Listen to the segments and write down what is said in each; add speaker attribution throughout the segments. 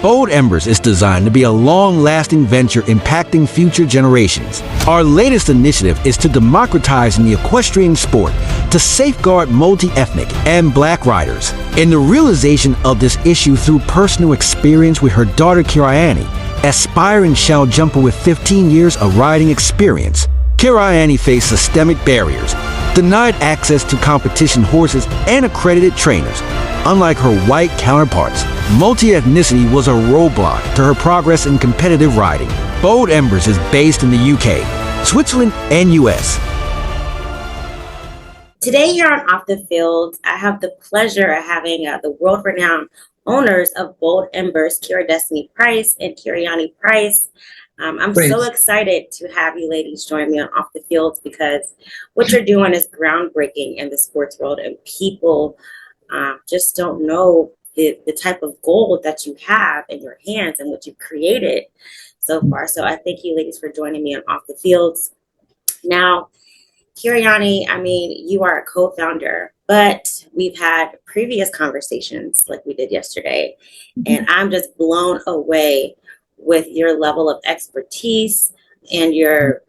Speaker 1: Bold Embers is designed to be a long-lasting venture impacting future generations. Our latest initiative is to democratize the equestrian sport to safeguard multi-ethnic and Black riders. In the realization of this issue through personal experience with her daughter Kirayanni, aspiring shell jumper with 15 years of riding experience, Kirayanni faced systemic barriers, denied access to competition horses and accredited trainers. Unlike her white counterparts, multi-ethnicity was a roadblock to her progress in competitive riding. Bold Embers is based in the UK, Switzerland, and US.
Speaker 2: Today here on Off the Field, I have the pleasure of having the world-renowned owners of Bold Embers, Kirayanni Prince and Kirayanni Prince. I'm so excited to have you ladies join me on Off the Field because what you're doing is groundbreaking in the sports world, and people just don't know the type of gold that you have in your hands and what you've created so far. So I thank you ladies for joining me on Off the Fields. Now, Kirayanni, I mean, you are a co-founder, but we've had previous conversations like we did yesterday, and I'm just blown away with your level of expertise and your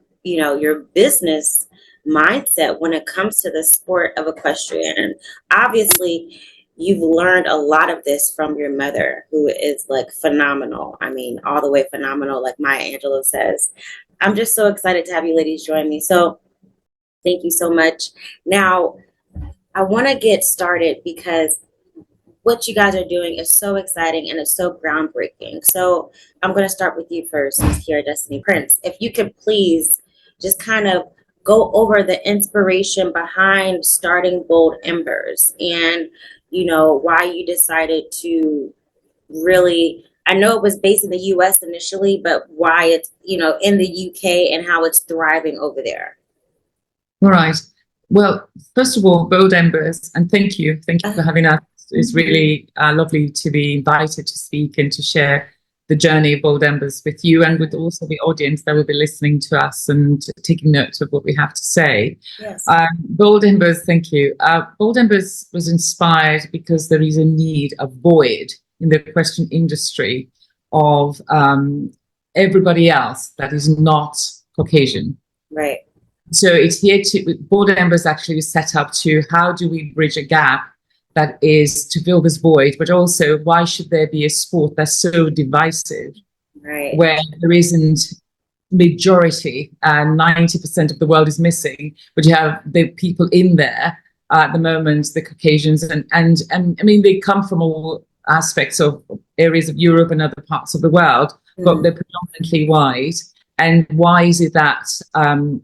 Speaker 2: business mindset when it comes to the sport of equestrian. And obviously you've learned a lot of this from your mother, who is like phenomenal. I mean, all the way phenomenal, like Maya Angelou says. I'm just so excited to have you ladies join me. So thank you so much. Now, I want to get started because what you guys are doing is so exciting and it's so groundbreaking. So I'm going to start with you first, Ms. Kirayanni Prince. If you could please just kind of go over the inspiration behind starting Bold Embers and, you know, why you decided to really, I know it was based in the US initially, but why it's, you know, in the UK and how it's thriving over there.
Speaker 3: All right. Well, first of all, Bold Embers, and thank you for having us. It's really lovely to be invited to speak and to share the journey of Bold Embers with you and with also the audience that will be listening to us and taking note of what we have to say.
Speaker 2: Yes.
Speaker 3: Bold Embers, thank you. Bold Embers was inspired because there is a need, a void in the equestrian industry of everybody else that is not Caucasian.
Speaker 2: Right.
Speaker 3: So it's here to, Bold Embers actually was set up to how do we bridge a gap that is to fill this void, but also why should there be a sport that's so divisive,
Speaker 2: right,
Speaker 3: where there isn't majority and 90% of the world is missing, but you have the people in there at the moment, the Caucasians, and I mean, they come from all aspects of areas of Europe and other parts of the world, but they're predominantly white. And why is it that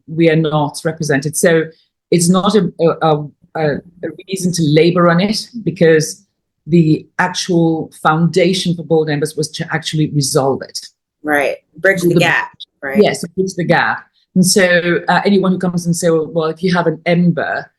Speaker 3: we are not represented? So it's not a reason to labor on it, because the actual foundation for Bold Embers was to actually resolve it.
Speaker 2: Right. Bridge the gap. Right.
Speaker 3: Yes, bridge the gap. And so anyone who comes and say, well, if you have an Ember,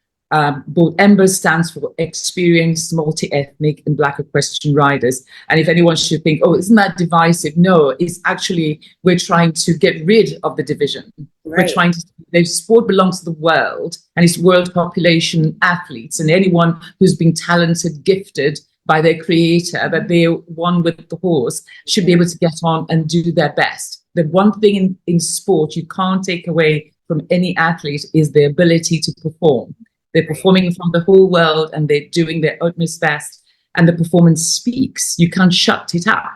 Speaker 3: Bold Embers stands for experienced, multi-ethnic and Black equestrian riders. And if anyone should think, oh, isn't that divisive? No, it's actually, we're trying to get rid of the division.
Speaker 2: Right.
Speaker 3: We're trying to, the sport belongs to the world and it's world population athletes, and anyone who's been talented, gifted by their creator, that they're one with the horse, should be able to get on and do their best. The one thing in sport you can't take away from any athlete is the ability to perform. They're performing in front of the whole world and they're doing their utmost best, and the performance speaks. You can't shut it up,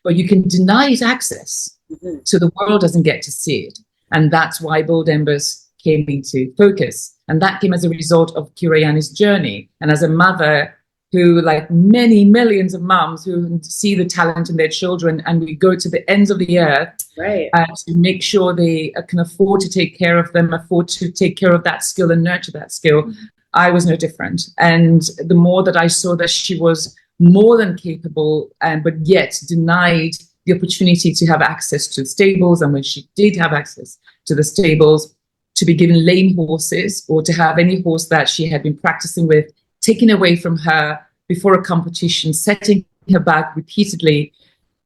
Speaker 3: but you can deny it access so the world doesn't get to see it. And that's why Bold Embers came into focus. And that came as a result of Kirayanni's journey. And as a mother who, like many millions of moms who see the talent in their children, and we go to the ends of the earth,
Speaker 2: right,
Speaker 3: to make sure they can afford to take care of them, afford to take care of that skill and nurture that skill. I was no different. And the more that I saw that she was more than capable, but yet denied the opportunity to have access to the stables, and when she did have access to the stables, to be given lame horses or to have any horse that she had been practicing with taken away from her before a competition, setting her back repeatedly,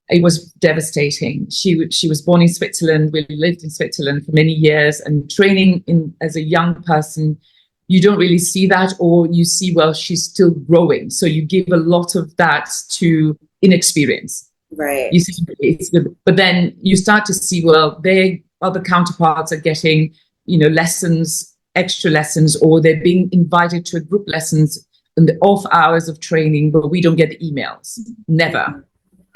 Speaker 3: it was devastating. She was born in Switzerland. We lived in Switzerland for many years, and training as a young person, you don't really see that, or you see, well, she's still growing. So you give a lot of that to inexperience.
Speaker 2: Right.
Speaker 3: You see, it's good. But then you start to see, well, their other counterparts are getting, lessons, extra lessons, or they're being invited to a group lessons in the off hours of training, but we don't get the emails. Never.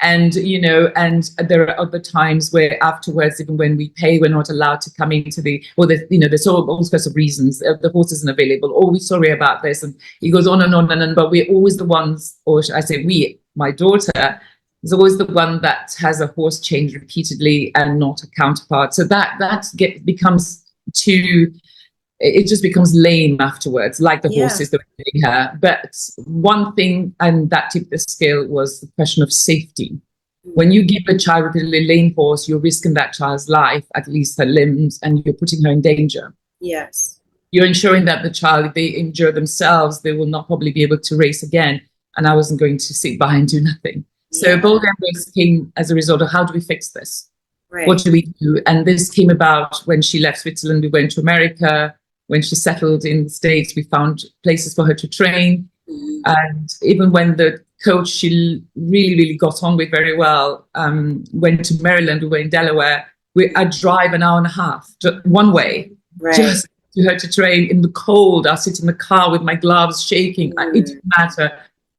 Speaker 3: And, and there are other times where afterwards, even when we pay, we're not allowed to come into there's all sorts of reasons. The horse isn't available. Oh, we're sorry about this. And it goes on and on and on. But we're always the ones, or I say we, my daughter, is always the one that has a horse change repeatedly and not a counterpart. So that becomes too, it just becomes lame afterwards, like the horses that were doing her. But one thing, and that tipped the scale, was the question of safety. When you give a child repeatedly lame horse, you're risking that child's life, at least her limbs, and you're putting her in danger.
Speaker 2: Yes.
Speaker 3: You're ensuring that the child, if they injure themselves, they will not probably be able to race again. And I wasn't going to sit by and do nothing. So Bold Embers came as a result of, how do we fix this? Right. What do we do? And this came about when she left Switzerland. We went to America. When she settled in the States, we found places for her to train. And even when the coach she really, really got on with very well, went to Maryland, we were in Delaware, I'd drive an hour and a half one way, just to her to train in the cold. I'll sit in the car with my gloves shaking. It didn't matter.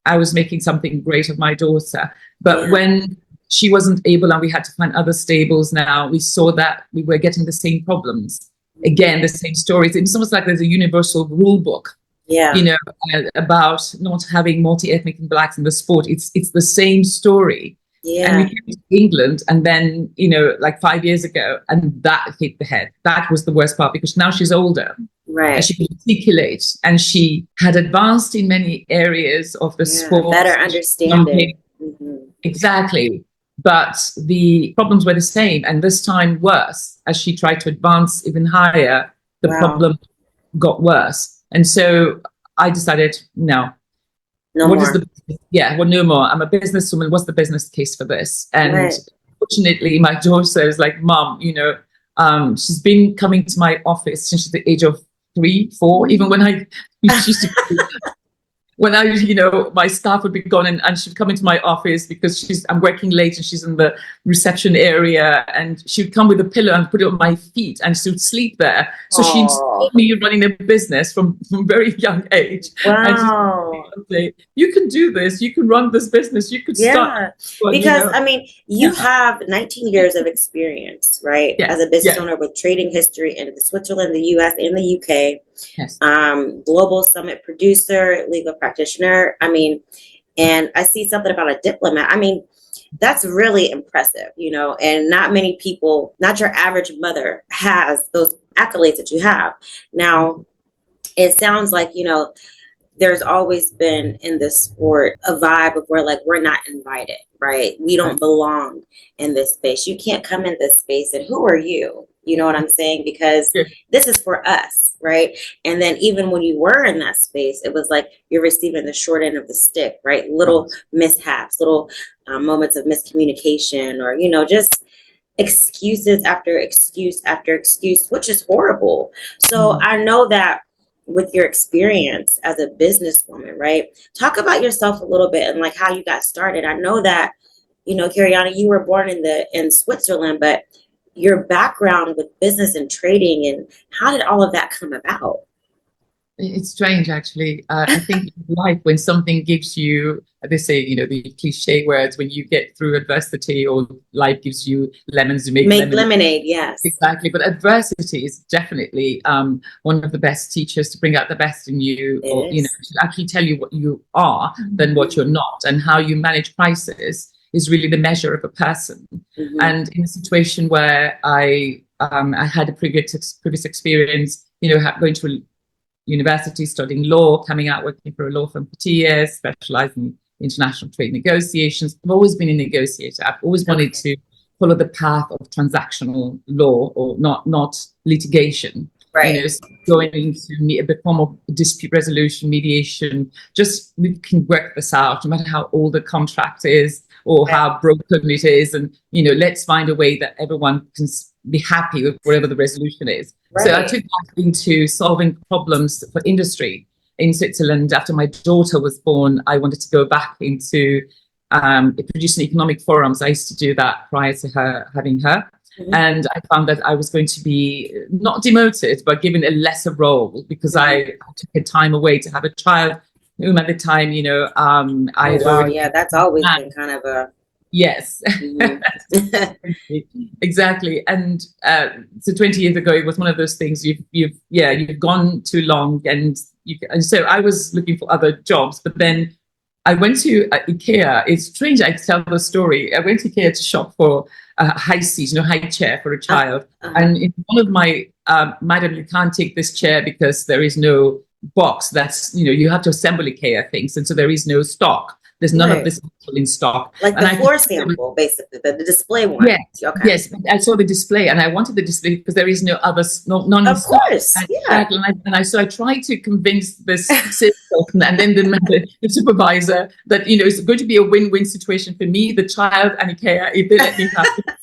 Speaker 3: I was making something great of my daughter. But when she wasn't able and we had to find other stables now, we saw that we were getting the same problems. Again, the same stories. It's almost like there's a universal rule book, about not having multi-ethnic and blacks in the sport. It's the same story. And we came to England, and then, like 5 years ago, and that hit the head. That was the worst part, because now she's older. Right. And she could articulate, and she had advanced in many areas of the sport.
Speaker 2: Better understanding.
Speaker 3: Exactly. But the problems were the same, and this time worse. As she tried to advance even higher, the problem got worse. And so I decided, no more. No more. I'm a businesswoman. What's the business case for this? And fortunately, my daughter is like, Mom, she's been coming to my office since she's the age of 3, 4. Even when I used to. When my staff would be gone and she'd come into my office because I'm working late and she's in the reception area, and she'd come with a pillow and put it on my feet and she would sleep there. So she'd see me running a business from a very young age.
Speaker 2: Wow.
Speaker 3: And say, you can do this. You can run this business. You could start. Well,
Speaker 2: because, you have 19 years of experience, right? As a business owner with trading history in Switzerland, the US, and the UK. Yes. Global summit producer, legal practitioner. And I see something about a diplomat. That's really impressive, and not many people, not your average mother, has those accolades that you have. Now, it sounds like, there's always been in this sport a vibe of where, like, we're not invited, right? We don't belong in this space. You can't come in this space, and who are you? You know what I'm saying? Because this is for us, right? And then even when you were in that space, it was like you're receiving the short end of the stick, right? Little mishaps, little moments of miscommunication, or, just excuses after excuse after excuse, which is horrible. So I know that with your experience as a businesswoman, right? Talk about yourself a little bit and like how you got started. I know that, Kirayanni, you were born in Switzerland, but your background with business and trading, and how did all of that come about?
Speaker 3: It's strange, actually. I think in life, when something gives you, they say, the cliche words, when you get through adversity, or life gives you lemons, you make
Speaker 2: lemonade. Yes,
Speaker 3: exactly. But adversity is definitely one of the best teachers to bring out the best in you, or to actually tell you what you are than what you're not, and how you manage crisis is really the measure of a person. And in a situation where I had a previous experience, going to university, studying law, coming out working for a law firm for 2 years, specializing in international trade negotiations. I've always been a negotiator. I've always wanted to follow the path of transactional law, or not litigation. Right. Going into a form of dispute resolution, mediation. Just we can work this out, no matter how old the contract is or how broken it is, and let's find a way that everyone can be happy with whatever the resolution is. Right. So I took that into solving problems for industry in Switzerland. After my daughter was born, I wanted to go back into producing economic forums. I used to do that prior to her having her. Mm-hmm. And I found that I was going to be not demoted, but given a lesser role because I took a time away to have a child, whom at the time, I had already.
Speaker 2: Yeah, that's always been kind of a.
Speaker 3: Yes, exactly. And so 20 years ago, it was one of those things you've gone too long, and so I was looking for other jobs, but then I went to IKEA. It's strange I tell the story. I went to IKEA to shop for a high seat, high chair for a child. And in one of my, madam, you can't take this chair because there is no box. That's, you have to assemble IKEA things. And so there is no stock. There's none of this in stock.
Speaker 2: Like the floor sample, basically, the display one.
Speaker 3: Yes, yes. I saw the display, and I wanted the display because there is no other, none
Speaker 2: of course, yeah.
Speaker 3: So I tried to convince this salesperson and then the supervisor that it's going to be a win-win situation for me, the child, and IKEA if they let me have it.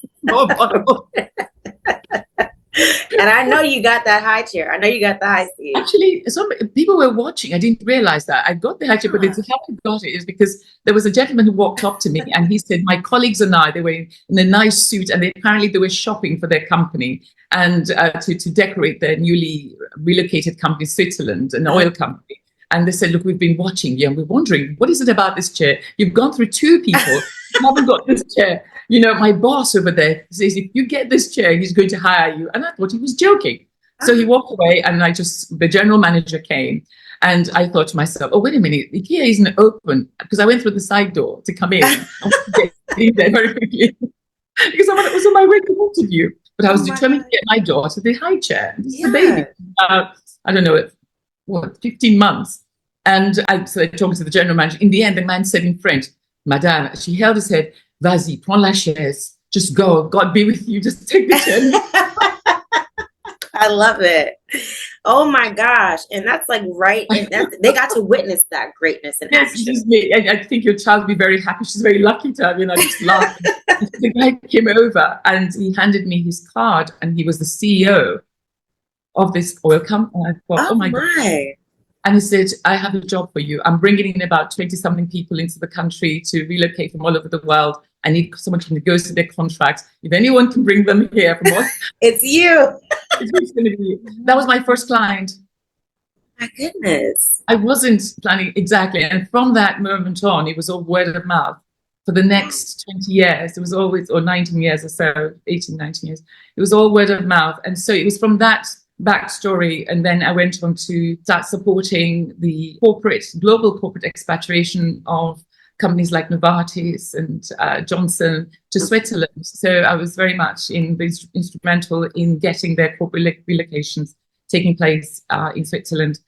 Speaker 2: And I know you got that high chair. I know you got the high seat.
Speaker 3: Actually, some people were watching. I didn't realize that. I got the high chair, but it's how I got it is because there was a gentleman who walked up to me and he said, my colleagues and I, they were in a nice suit and apparently they were shopping for their company and to decorate their newly relocated company, Switzerland, an oil company. And they said, look, we've been watching you and we're wondering, what is it about this chair? You've gone through two people, you haven't got this chair. My boss over there says, if you get this chair, he's going to hire you. And I thought he was joking. So he walked away and the general manager came. And I thought to myself, oh, wait a minute, IKEA isn't open. Because I went through the side door to come in. I wanted to get in there very quickly. Because I was on my way to interview. But I was determined to get my daughter the high chair. This is a baby. I don't know, 15 months. And I started talking to the general manager. In the end, the man said in French, Madame, she held his head, vas-y, prends la chaise. Just go. God be with you. Just take the chair.
Speaker 2: I love it. Oh my gosh. And that's like right. And they got to witness that greatness in action.
Speaker 3: I think your child will be very happy. She's very lucky to have, just laughing. The guy came over and he handed me his card and he was the CEO of this oil company. I thought, oh my God. And he said, I have a job for you. I'm bringing in about 20-something people into the country to relocate from all over the world. I need someone to negotiate their contracts. If anyone can bring them here from what?
Speaker 2: It's you.
Speaker 3: It's going to be. That was my first client.
Speaker 2: My goodness.
Speaker 3: I wasn't planning exactly. And from that moment on, it was all word of mouth. For the next 20 years, it was always, or 19 years or so, 18, 19 years, it was all word of mouth. And so it was from that backstory, and then I went on to start supporting the global corporate expatriation of companies like Novartis and Johnson to Switzerland. So I was very much instrumental in getting their corporate relocations taking place in Switzerland.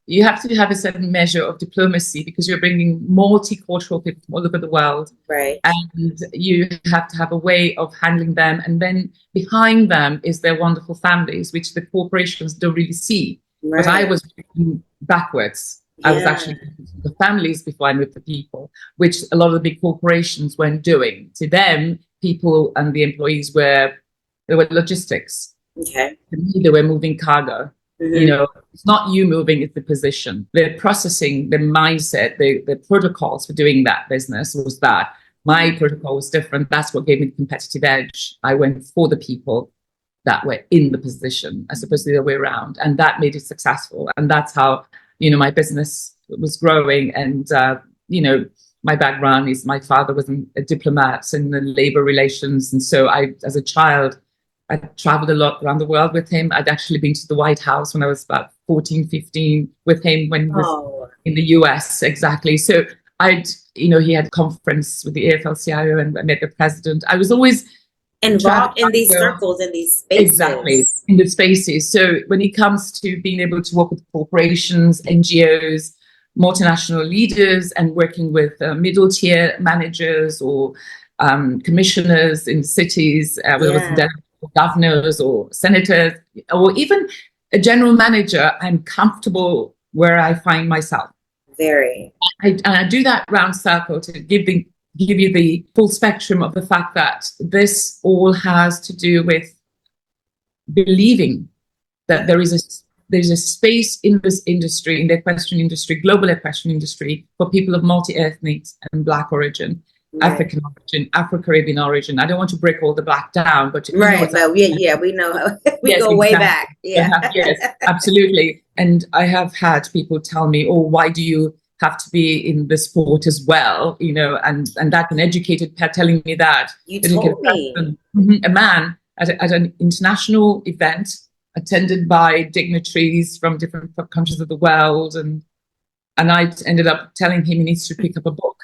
Speaker 3: You have to have a certain measure of diplomacy because you're bringing multicultural people from all over the world.
Speaker 2: Right.
Speaker 3: And you have to have a way of handling them. And then behind them is their wonderful families, which the corporations don't really see. Right. But I was looking backwards. Yeah. I was actually looking at the families before I moved the people, which a lot of the big corporations weren't doing. To them, people and the employees were logistics.
Speaker 2: Okay.
Speaker 3: To me, they were moving cargo. Mm-hmm. It's not you moving, it's the position. The processing, the mindset, the protocols for doing that business was that. My protocol was different. That's what gave me the competitive edge. I went for the people that were in the position as opposed to the other way around. And that made it successful. And that's how, my business was growing. And, my background is my father was a diplomat in the labor relations. And so as a child, I traveled a lot around the world with him. I'd actually been to the White House when I was about 14, 15 with him when he was in the US. Exactly. So he had a conference with the AFL-CIO and I met the president. I was always
Speaker 2: involved in these circles, in these spaces.
Speaker 3: Exactly, in the spaces. So when it comes to being able to work with corporations, NGOs, multinational leaders, and working with middle tier managers or commissioners in cities, whether it was governors or senators, or even a general manager, I'm comfortable where I find myself.
Speaker 2: Very.
Speaker 3: I do that round circle to give you the full spectrum of the fact that this all has to do with believing that there's a space in this industry, in the equestrian industry, global equestrian industry, for people of multi-ethnic and Black origin. African origin, Afro-Caribbean origin. I don't want to break all the black down, but
Speaker 2: right, but we know we
Speaker 3: yes,
Speaker 2: go way
Speaker 3: exactly.
Speaker 2: back. Yeah,
Speaker 3: Yes, absolutely. And I have had people tell me, "Oh, why do you have to be in the sport as well?" And that's an educated telling me that.
Speaker 2: you told me.
Speaker 3: A man at an international event attended by dignitaries from different countries of the world, and I ended up telling him he needs to pick up a book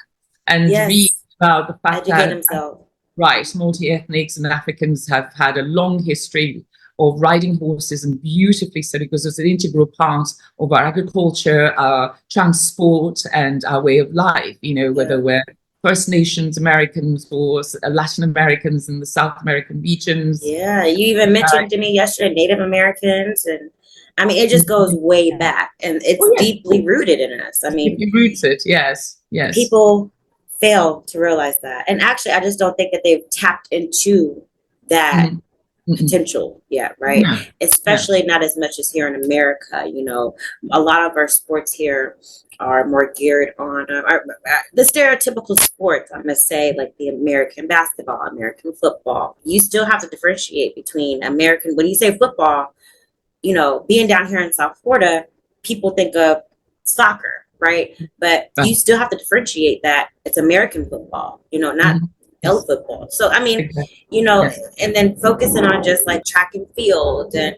Speaker 3: and read about the fact
Speaker 2: educate
Speaker 3: that
Speaker 2: himself.
Speaker 3: right, multi-ethnics and Africans have had a long history of riding horses, and beautifully so, because it's an integral part of our agriculture, our transport, and our way of life. Whether we're First Nations Americans or Latin Americans in the South American regions.
Speaker 2: Yeah, you even mentioned to me yesterday Native Americans, and I mean it just goes way back, and it's deeply rooted in us. I mean,
Speaker 3: deeply rooted. Yes.
Speaker 2: People fail to realize that, and actually, I just don't think that they've tapped into that potential yet, right? Especially not as much as here in America. A lot of our sports here are more geared on the stereotypical sports, I must say, like the American basketball, American football. You still have to differentiate between American. When you say football, being down here in South Florida, people think of soccer, right? But you still have to differentiate that it's American football, not football. So I mean, and then focusing on just like track and field, and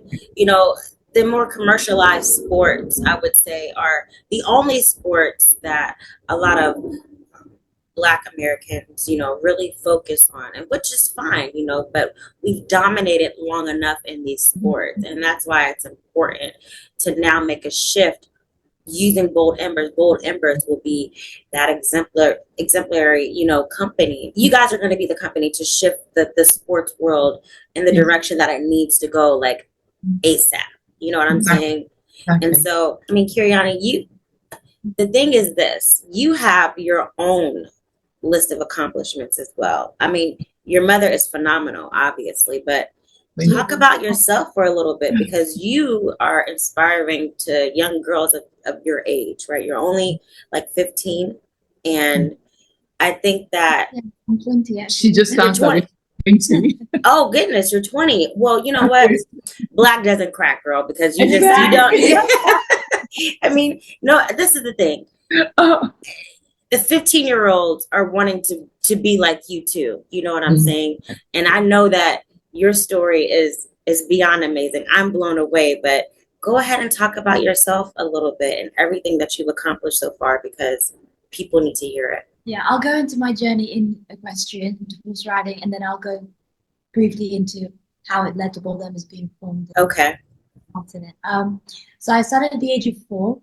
Speaker 2: the more commercialized sports, I would say, are the only sports that a lot of Black Americans, really focus on, and which is fine, but we've dominated long enough in these sports, and that's why it's important to now make a shift using Bold Embers. Bold Embers will be that exemplary, company. You guys are going to be the company to shift the sports world in the direction that it needs to go, like ASAP. You know what I'm saying? And so, I mean, Kirayanni, the thing is this: you have your own list of accomplishments as well. I mean, your mother is phenomenal, obviously, but talk about yourself for a little bit, because you are inspiring to young girls of your age, right? You're only like 15, and I think that
Speaker 4: I'm 20.
Speaker 3: She just sounds like 20.
Speaker 2: Oh goodness, you're 20. Well, you know what? Black doesn't crack, girl, because you don't. I mean, no. This is the thing. The 15-year-olds are wanting to be like you too. You know what I'm saying? And I know that your story is beyond amazing. I'm blown away, but go ahead and talk about yourself a little bit and everything that you've accomplished so far, because people need to hear it.
Speaker 4: Yeah, I'll go into my journey in equestrian, into horse riding, and then I'll go briefly into how it led to Bold Embers being formed.
Speaker 2: Okay.
Speaker 4: Continent. So I started at the age of 4.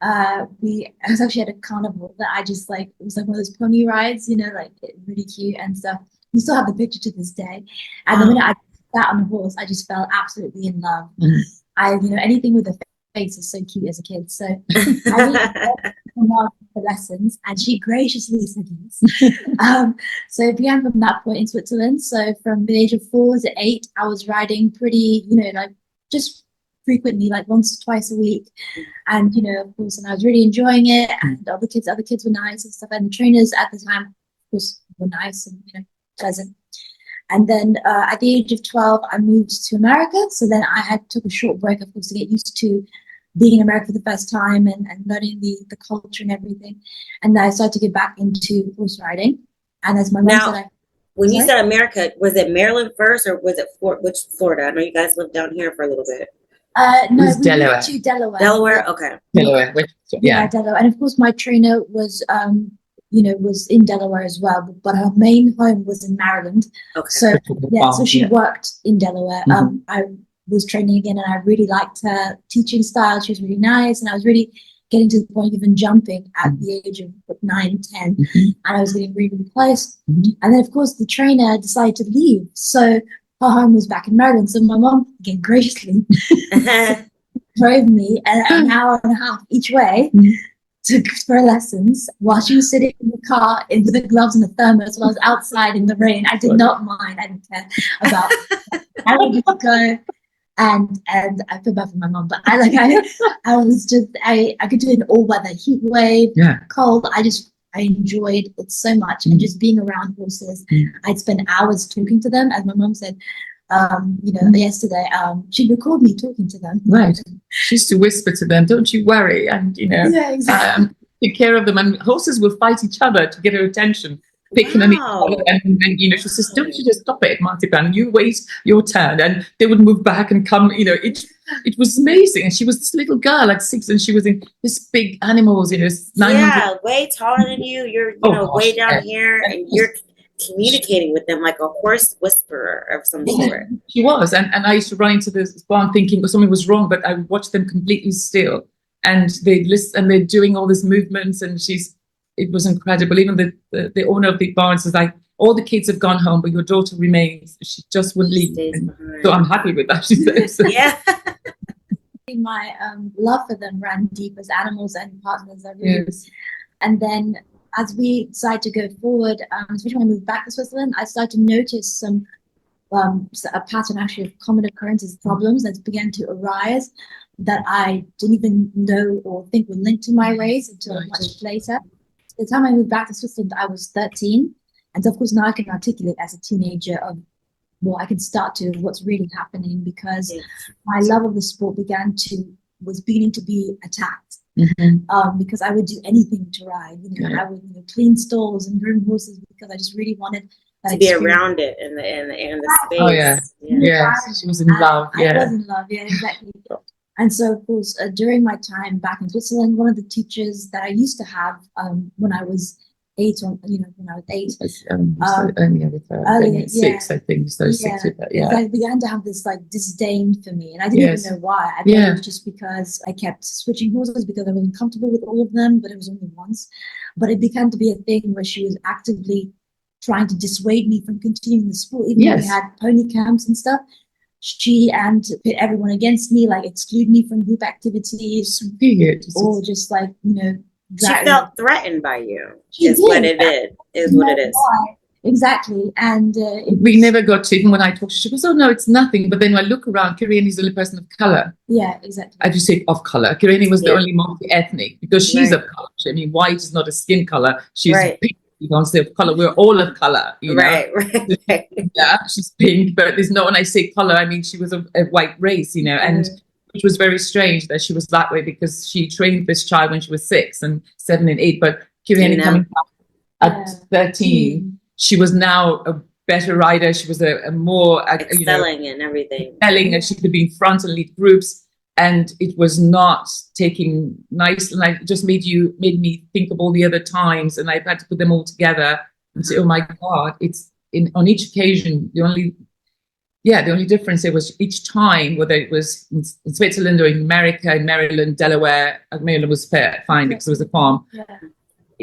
Speaker 4: I was actually at a carnival that I just it was like one of those pony rides, like really cute and stuff. We still have the picture to this day. And the minute I sat on the horse, I just fell absolutely in love. Anything with a face is so cute as a kid. So I really for lessons, and she graciously said yes. So it began from that point in Switzerland. So from the age of 4 to 8, I was riding pretty, just frequently, like once or twice a week. And, of course, and I was really enjoying it. And other kids were nice and stuff. And the trainers at the time, of course, were nice and, pleasant. And then at the age of 12, I moved to America. So then I took a short break, of course, to get used to being in America for the first time and learning the culture and everything. And then I started to get back into horse riding. And as my mom said,
Speaker 2: when you said America, was it Maryland first, or was it Florida? I know you guys lived down here for a little bit.
Speaker 4: No, we moved to Delaware.
Speaker 2: Delaware, okay.
Speaker 3: Delaware,
Speaker 4: Delaware. And of course, my trainer was, was in Delaware as well, but her main home was in Maryland. Okay. So she worked in Delaware. I was training again, and I really liked her teaching style. She was really nice, and I was really getting to the point of even jumping at the age of 9, 10, and I was getting really, really close. And then, of course, the trainer decided to leave. So her home was back in Maryland. So my mom, again, graciously drove me an hour and a half each way for lessons, while she was sitting in the car with the gloves and the thermos while I was outside in the rain. I did not mind. I didn't care about I would just go. And I feel bad for my mom, but I was just I could do an all weather heat wave, cold. I just I enjoyed it so much, and just being around horses. I'd spend hours talking to them, as my mom said. Yesterday, she'd record me talking to them.
Speaker 3: Right. She used to whisper to them, "Don't you worry," and
Speaker 4: Yeah, exactly.
Speaker 3: take care of them. And horses will fight each other to get her attention, picking on each other. And she says, "Don't you just stop it, Marzipan? You wait your turn." And they would move back and come. It was amazing. And she was this little girl, like 6, and she was in this big animals. 900.
Speaker 2: Way taller than you. You're way down here, and you're communicating with them like a horse whisperer of some sort.
Speaker 3: She was, and I used to run into this barn thinking something was wrong, but I watched them completely still, and they listen, and they're doing all these movements, and it was incredible. Even the owner of the barn says, like, all the kids have gone home, but your daughter remains. She just wouldn't leave. So I'm happy with that, she says.
Speaker 2: Yeah.
Speaker 4: My love for them ran deep as animals and partners. And then as we decided to go forward, especially when I moved back to Switzerland, I started to notice a pattern actually of common occurrences, problems that began to arise that I didn't even know or think were linked to my race until much later. The time I moved back to Switzerland, I was 13. And so, of course, now I can articulate as a teenager I can start to what's really happening, because my love of the sport was beginning to be attacked. Because I would do anything to ride. I would clean stalls and groom horses because I just really wanted
Speaker 2: to be around it in the space.
Speaker 3: Oh yeah. She was in love.
Speaker 4: I was in love. Yeah, exactly. And so, of course, during my time back in Switzerland, one of the teachers that I used to have when I was 8, when I was 8,
Speaker 3: only 6, I think. So 6 with that.
Speaker 4: I began to have this disdain for me, and I didn't even know why. I thought it was just because I kept switching horses because I wasn't comfortable with all of them, but it was only once. But it began to be a thing where she was actively trying to dissuade me from continuing the sport, even though we had pony camps and stuff. She and pit everyone against me, exclude me from group activities, or just
Speaker 2: she felt threatened by you. What it is.
Speaker 4: Exactly. And
Speaker 3: we never got to, even when I talked, she goes, "Oh no, it's nothing." But then when I look around, Kirayanni is the only person of color.
Speaker 4: Yeah, exactly.
Speaker 3: I just say of color. Kirayanni was the only multi-ethnic, because she's of color. I mean, white is not a skin color. She's pink. You can't say of color. We're all of color.
Speaker 2: Right.
Speaker 3: Yeah, she's pink, but there's no. When I say color, I mean she was a white race. And it was very strange that she was that way, because she trained this child when she was 6 and 7 and 8. But Kirayanni coming back at 13, she was now a better rider. She was a more
Speaker 2: excelling and everything.
Speaker 3: Excelling, and she could be in front and lead groups. And it was not taking nice, and it just made me think of all the other times, and I've had to put them all together and say, oh my God, it's on each occasion, the only difference there was each time, whether it was in Switzerland or in America, in Maryland, Delaware. Maryland was fine because it was a farm.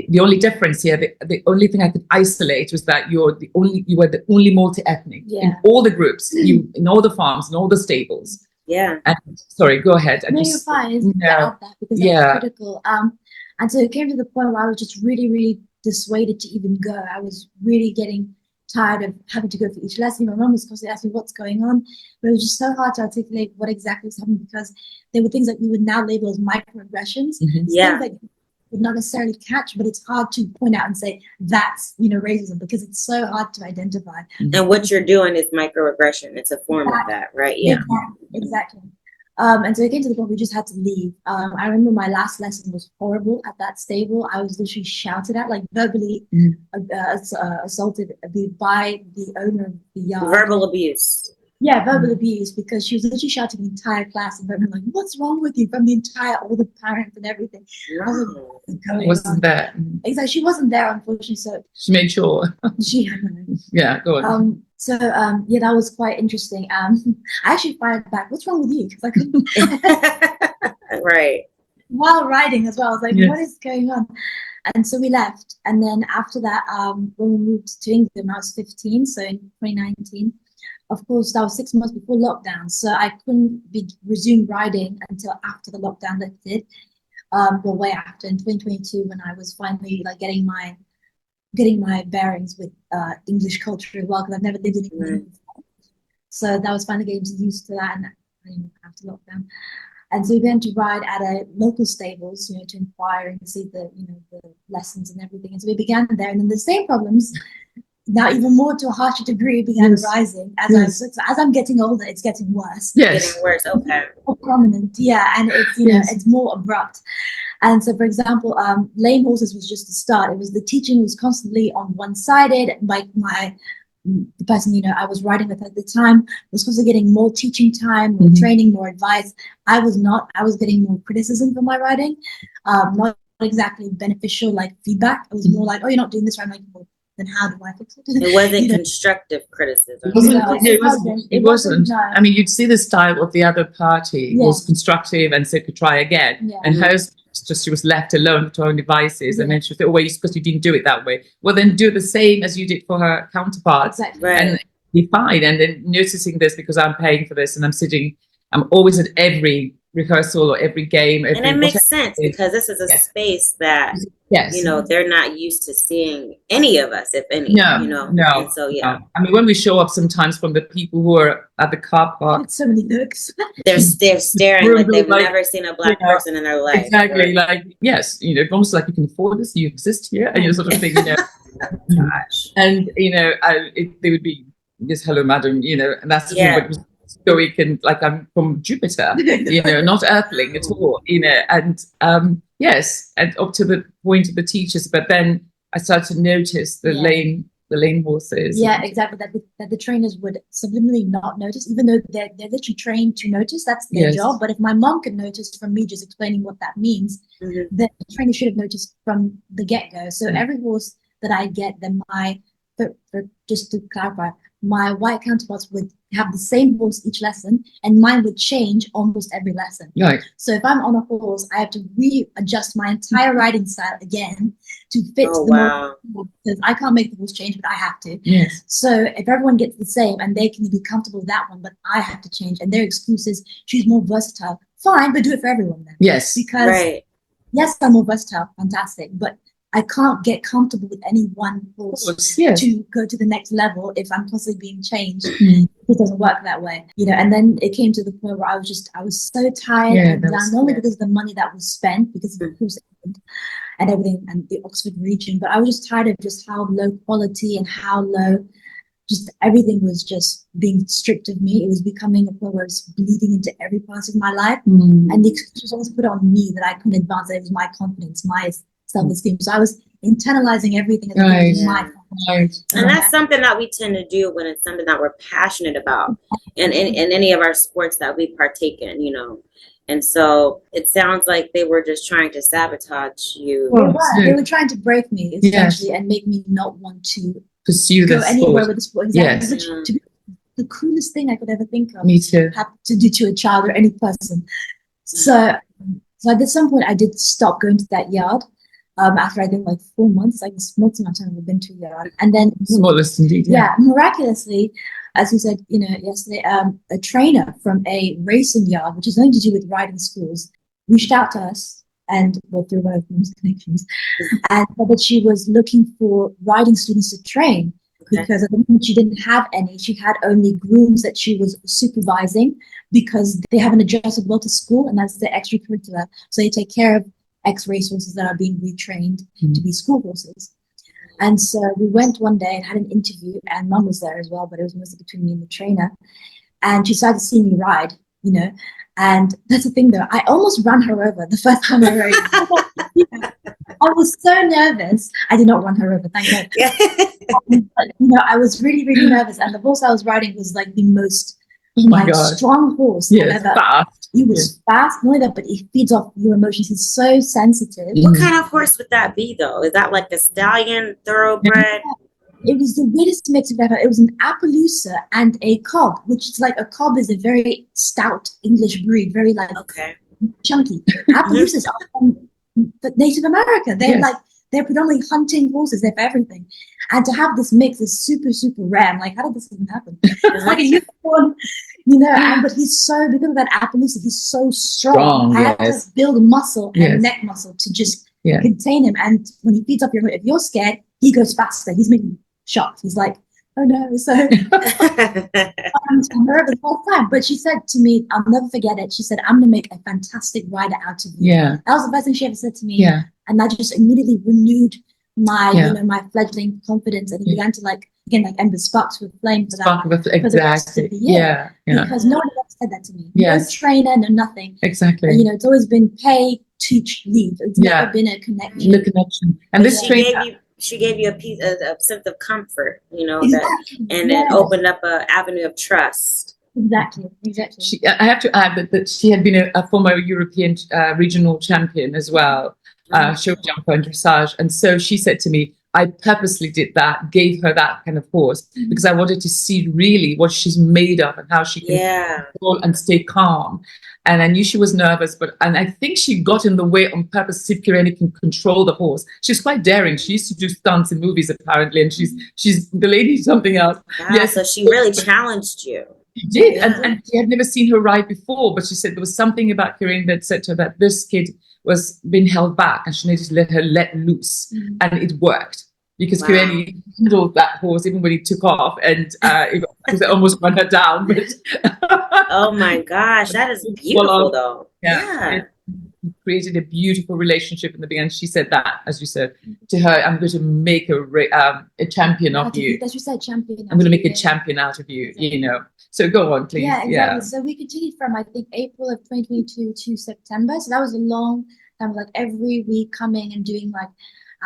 Speaker 3: The only difference here, the only thing I could isolate was that you were the only multi-ethnic in all the groups, in all the farms, in all the stables.
Speaker 2: Yeah.
Speaker 3: And, sorry, go ahead.
Speaker 4: No, you're fine. That because that's critical. And so it came to the point where I was just really, really dissuaded to even go. I was really getting tired of having to go for each lesson. My mom was constantly asking me what's going on, but it was just so hard to articulate what exactly was happening, because there were things that we would now label as microaggressions. Things that you would not necessarily catch, but it's hard to point out and say that's racism, because it's so hard to identify.
Speaker 2: And what you're doing is microaggression. It's a form of that, right? Yeah.
Speaker 4: Exactly. And so it came to the point we just had to leave. I remember my last lesson was horrible at that stable. I was literally shouted at, verbally assaulted by the owner of the yard.
Speaker 2: Verbal abuse.
Speaker 4: Yeah, verbal abuse, because she was literally shouting the entire class, and I'm like, "What's wrong with you?" From all the parents and everything.
Speaker 3: Wasn't there?
Speaker 4: Exactly, she wasn't there, unfortunately. So
Speaker 3: she made sure. Yeah, go on.
Speaker 4: So that was quite interesting. I actually fired back. What's wrong with you? Because I couldn't.
Speaker 2: Right.
Speaker 4: While riding as well, I was like, "What is going on?" And so we left. And then after that, when we moved to England, I was 15. So in 2019. Of course, that was 6 months before lockdown, so I couldn't resume riding until after the lockdown lifted. Way after, in 2022, when I was finally getting my bearings with English culture as well, because I've never lived in England before. So that was finally getting used to that, and after lockdown. And so we went to ride at a local stables, to inquire and see the lessons and everything. And so we began there, and then the same problems, now even more to a harsher degree, began rising as I'm getting older. It's getting worse.
Speaker 3: Yes.
Speaker 2: Getting worse. Okay.
Speaker 4: More prominent, yeah, and it's it's more abrupt. And so, for example, lame horses was just the start. It was the teaching was constantly on one-sided. Like the person I was riding with at the time was constantly getting more teaching time, more training, more advice. I was not. I was getting more criticism for my riding, not exactly beneficial like feedback. It was more like, oh, you're not doing this right. I'm like, well, then how do I fix it?
Speaker 2: It wasn't constructive criticism.
Speaker 3: It wasn't.
Speaker 4: No.
Speaker 3: I mean, you'd see the style of the other party was constructive and said, could try again.
Speaker 4: Yeah.
Speaker 3: And hers just, she was left alone to her own devices. And then she was like, oh, well, because you didn't do it that way. Well, then do the same as you did for her counterparts.
Speaker 4: Exactly.
Speaker 2: Right.
Speaker 3: And be fine. And then noticing this because I'm paying for this and I'm always at every rehearsal or every game.
Speaker 2: And it makes sense because this is a space that, they're not used to seeing any of us, if any.
Speaker 3: No.
Speaker 2: And so,
Speaker 3: I mean, when we show up sometimes from the people who are at the car park.
Speaker 4: It's so many looks.
Speaker 2: They're staring like they've never seen a black person in their life.
Speaker 3: Exactly. Like, yes, almost like you can afford this, you exist here, and sort of thing,
Speaker 2: Gosh.
Speaker 3: And, they would be, yes, hello, madam, and that's the thing, but it was stoic and like I'm from Jupiter, not earthling at all, and yes, and up to the point of the teachers, but then I started to notice the lane horses.
Speaker 4: Yeah, exactly. That the trainers would subliminally not notice, even though they're literally trained to notice. That's their job. But if my mom could notice from me just explaining what that means, then the trainer should have noticed from the get-go. So every horse that I get, then just to clarify, my white counterparts would have the same horse each lesson, and mine would change almost every lesson.
Speaker 3: Right.
Speaker 4: So if I'm on a horse, I have to readjust my entire riding style again to fit because I can't make the horse change, but I have to.
Speaker 3: Yes.
Speaker 4: So if everyone gets the same and they can be comfortable with that one, but I have to change, and their excuse is she's more versatile. Fine, but do it for everyone then.
Speaker 3: Yes.
Speaker 4: Because yes, I'm more versatile, fantastic, but I can't get comfortable with any one horse to go to the next level if I'm constantly being changed. It doesn't work that way, And then it came to the point where I was so tired and down, not only because of the money that was spent, because of the cruise and everything, and the Oxford region, but I was just tired of just how low quality and how low just everything was just being stripped of me. It was becoming a point where it was bleeding into every part of my life, and the excuse was always put on me that I couldn't advance. It was my confidence, my self-esteem. So I was internalizing everything as my
Speaker 2: and that's something that we tend to do when it's something that we're passionate about in any of our sports that we partake in, And so it sounds like they were just trying to sabotage you.
Speaker 4: They were trying to break me essentially and make me not want to
Speaker 3: pursue
Speaker 4: go anywhere with the sport. Exactly.
Speaker 3: Yes.
Speaker 4: Which, to be the coolest thing I could ever think of.
Speaker 3: Me too.
Speaker 4: Have to do to a child or any person. So at some point I did stop going to that yard. After I think like 4 months, like the smallest amount of time I've been to a yard, and then
Speaker 3: smallest indeed.
Speaker 4: Yeah, miraculously, as you said, yesterday, a trainer from a racing yard, which has nothing to do with riding schools, reached out to us and through one of those connections, and said that she was looking for riding students to train because at the moment she didn't have any. She had only grooms that she was supervising because they haven't adjusted well to school, and that's the extracurricular. So they take care of ex-race horses that are being retrained to be school horses. And so we went one day and had an interview, and Mum was there as well, but it was mostly between me and the trainer. And she started to see me ride, and that's the thing though, I almost ran her over the first time I rode. I was so nervous. I did not run her over, thank God. But, I was really, really nervous, and the horse I was riding was like the most strong horse ever.
Speaker 3: Fast.
Speaker 4: He was fast, not only that, but he feeds off your emotions. He's so sensitive.
Speaker 2: What kind of horse would that be, though? Is that like a stallion, thoroughbred?
Speaker 4: It was the weirdest mix of ever. It was an Appaloosa and a cob, which is like a cob is a very stout English breed, very like chunky. Appaloosas are from Native America. They're they're predominantly hunting horses. They're for everything. And to have this mix is super, super rare. I'm like, how did this even happen? It's like a unicorn, but he's so, because of that Appaloosa, he's so strong. I have to build muscle and neck muscle to just contain him. And when he feeds up if you're scared, he goes faster. He's making shots. He's like oh no. So I'm nervous the whole time. But she said to me, I'll never forget it. She said, I'm gonna make a fantastic rider out of you.
Speaker 3: Yeah.
Speaker 4: That was the first thing she ever said to me.
Speaker 3: Yeah.
Speaker 4: And that just immediately renewed my,
Speaker 3: Yeah.
Speaker 4: you know, my fledgling confidence, and it began to like embers, sparks with flame for that.
Speaker 3: Spark of a,
Speaker 4: for the rest of
Speaker 3: exactly.
Speaker 4: the year.
Speaker 3: Yeah. Yeah.
Speaker 4: Because no one ever said that to me.
Speaker 3: Yes.
Speaker 4: No trainer, no nothing.
Speaker 3: Exactly.
Speaker 4: You know, it's always been pay, teach, leave. It's never been a connection.
Speaker 3: The connection. And
Speaker 2: But
Speaker 3: this trainer,
Speaker 2: she gave you a sense of comfort, you know,
Speaker 4: Exactly.
Speaker 2: that, and it opened up an avenue of trust.
Speaker 4: Exactly.
Speaker 3: I have to add that she had been a former European regional champion as well, show jumper and dressage. And so she said to me, I purposely did that, gave her that kind of horse because I wanted to see really what she's made of and how she can control and stay calm. And I knew she was nervous, and I think she got in the way on purpose to see if Kirayanni can control the horse. She's quite daring. She used to do stunts in movies apparently, and she's the lady something else.
Speaker 2: Wow,
Speaker 3: yes,
Speaker 2: so she really challenged you.
Speaker 3: She did, and she had never seen her ride before, but she said there was something about Kirayanni that said to her that this kid was being held back and she needed to let her let loose, and it worked. Because Kirayanni handled that horse even when he took off, and it almost run her down. But
Speaker 2: oh my gosh, that is beautiful, though. Yeah.
Speaker 3: It created a beautiful relationship in the beginning. She said that, as you said, to her, I'm going to make a champion of you.
Speaker 4: As you said, champion.
Speaker 3: I'm going to make a champion out of you, you know. So go on, please.
Speaker 4: Yeah, exactly. So we continued from, I think, April of 2022 to September. So that was a long time, like every week coming and doing like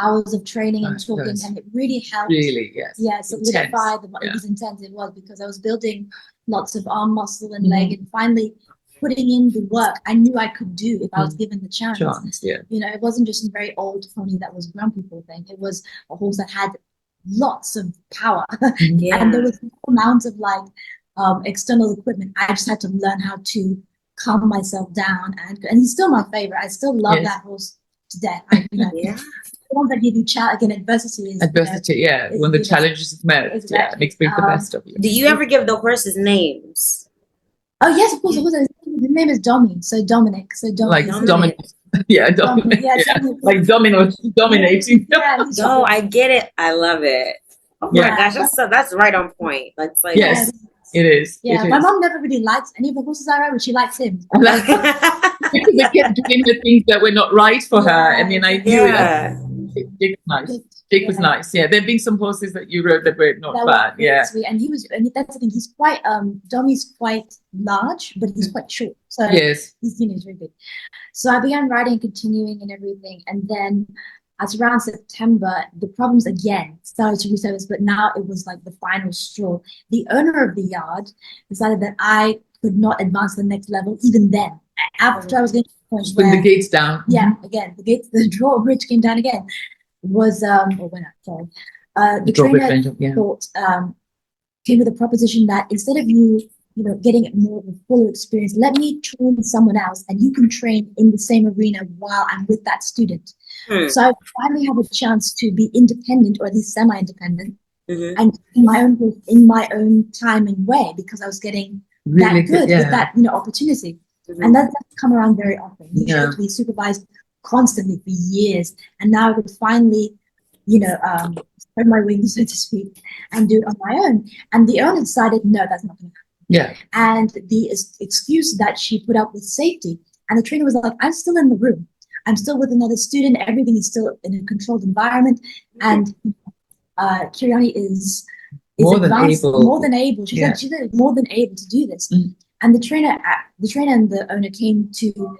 Speaker 4: hours of training and talking, and it really helped.
Speaker 3: Really, yes.
Speaker 4: Yeah, solidify it was intense. It was because I was building lots of arm muscle and leg, and finally putting in the work I knew I could do if I was given the chance. You know, it wasn't just a very old pony that was grumpy poor thing. It was a horse that had lots of power, and there was no amount of like external equipment. I just had to learn how to calm myself down, and he's still my favorite. I still love that horse to death. The one that give you again adversity is
Speaker 3: when the challenges is met, it makes me the best of you.
Speaker 2: Do you ever give the horses names?
Speaker 4: Oh yes, of course. His name is Domi, so Dominic. So Dominic.
Speaker 3: Like Dominic. Yeah, Dominic. Like Domino's dominating.
Speaker 2: Oh, I get it. I love it. Oh my gosh, that's right on point. That's like
Speaker 3: yes. It is.
Speaker 4: Yeah, my mom never really likes any of the horses I ride, but she likes him.
Speaker 3: Because they kept doing the things that were not right for her. I mean, I knew it. Jake was nice. Jake was nice. Yeah, there've been some horses that you rode that were not bad. Yeah,
Speaker 4: sweet. And that's the thing. He's quite Domi's quite large, but he's quite short. So
Speaker 3: yes,
Speaker 4: he's very big. So I began riding, continuing, and everything, and then. As around September, the problems again started to resurface, but now it was like the final straw. The owner of the yard decided that I could not advance to the next level even then. After I was getting to the point
Speaker 3: when the gates down.
Speaker 4: Yeah, again, the drawbridge came down again. Was the trainer thought came with a proposition that instead of you getting more of a fuller experience, let me train someone else and you can train in the same arena while I'm with that student. So I finally have a chance to be independent, or at least semi-independent, and in my own time and way, because I was getting really that good with that opportunity. And that doesn't come around very often. You have to be supervised constantly for years, and now I could finally spread my wings, so to speak, and do it on my own. And the owner decided, no, that's not going to happen.
Speaker 3: Yeah. And
Speaker 4: the excuse that she put up with safety, and the trainer was like, I'm still in the room. I'm still with another student. Everything is still in a controlled environment. And Kirayanni is more than able. She said she's more than able to do this. And the trainer and the owner came to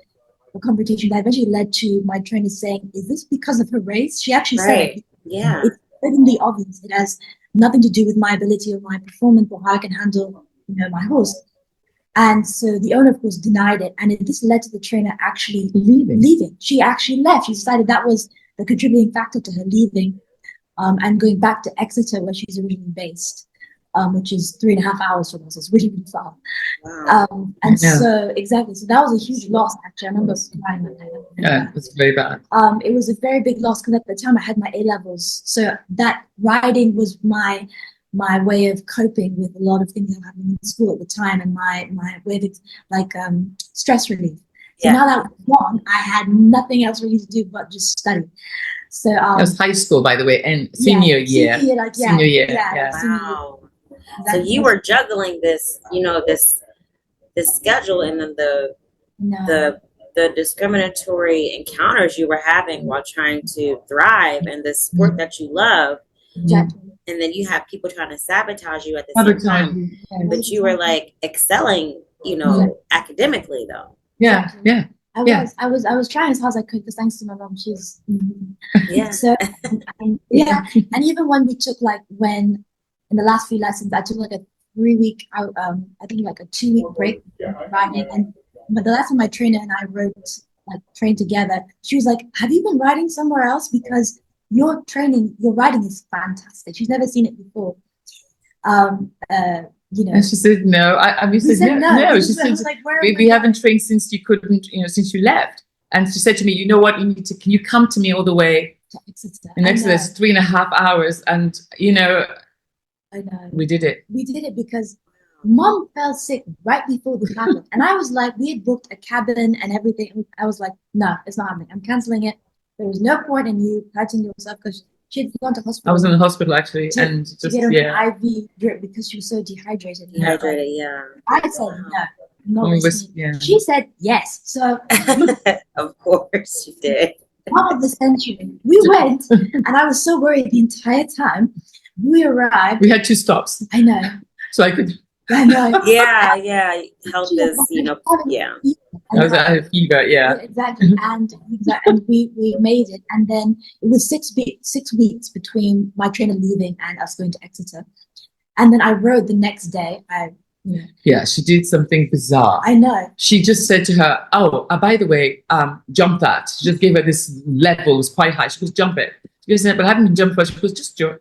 Speaker 4: a confrontation that eventually led to my trainer saying, is this because of her race? She actually said it.
Speaker 2: Yeah.
Speaker 4: It's blatantly obvious. It has nothing to do with my ability or my performance or how I can handle my horse. And so the owner, of course, denied it. And this led to the trainer actually leaving. She actually left. She decided that was the contributing factor to her leaving and going back to Exeter, where she's originally based, which is 3.5 hours from us. It's really, really far.
Speaker 2: Wow.
Speaker 4: So that was a huge loss, actually. I remember crying that night.
Speaker 3: Yeah, it was very bad.
Speaker 4: It was a very big loss because at the time I had my A-levels. So that riding was my way of coping with a lot of things that were happening in school at the time, and my way of stress relief. So now that was gone, I had nothing else really to do but just study. So
Speaker 3: that was high school, by the way, and senior year.
Speaker 4: Senior year.
Speaker 3: Yeah.
Speaker 2: Wow. So you were juggling this, this schedule, and then the discriminatory encounters you were having while trying to thrive in the sport that you love.
Speaker 4: Exactly.
Speaker 2: And then you have people trying to sabotage you at the same time. But you were like excelling, academically though.
Speaker 3: Yeah, yeah.
Speaker 4: I was trying as hard as I could because thanks to my mom, she's
Speaker 2: Yeah.
Speaker 4: So and even when we took when in the last few lessons I took like a 3-week I think like a 2-week break riding, but the last time my trainer and I trained together, she was like, have you been riding somewhere else, because your riding is fantastic. She's never seen it before.
Speaker 3: And she said no. I said no. She said
Speaker 4: like,
Speaker 3: we haven't trained since you couldn't, since you left. And she said to me, you know what, can you come to me all the way
Speaker 4: to Exeter?
Speaker 3: in Exeter? 3.5 hours, and
Speaker 4: I know
Speaker 3: we did it.
Speaker 4: We did it because Mom fell sick right before this happened, and I was like, we had booked a cabin and everything. I was like, no, it's not happening. I'm canceling it. There was no point in you hurting yourself, because she had gone to hospital.
Speaker 3: I was in the hospital actually, and
Speaker 4: to get her an IV drip because she was so dehydrated.
Speaker 2: Dehydrated, yeah.
Speaker 4: I said no. She said yes. So
Speaker 2: of course she did.
Speaker 4: One of the century. We went, and I was so worried the entire time. We arrived.
Speaker 3: We had 2 stops.
Speaker 4: I know.
Speaker 3: So I could.
Speaker 4: I know.
Speaker 2: Yeah. Health is, yeah.
Speaker 3: I had a fever, yeah.
Speaker 4: Exactly, and we made it, and then it was 6 weeks between my trainer leaving and us going to Exeter, and then I rode the next day.
Speaker 3: Yeah, she did something bizarre.
Speaker 4: I know.
Speaker 3: She just said to her, by the way, jump that. She just gave her this level, it was quite high. She goes, jump it. She goes, but I haven't been jumped first. She goes, just jump.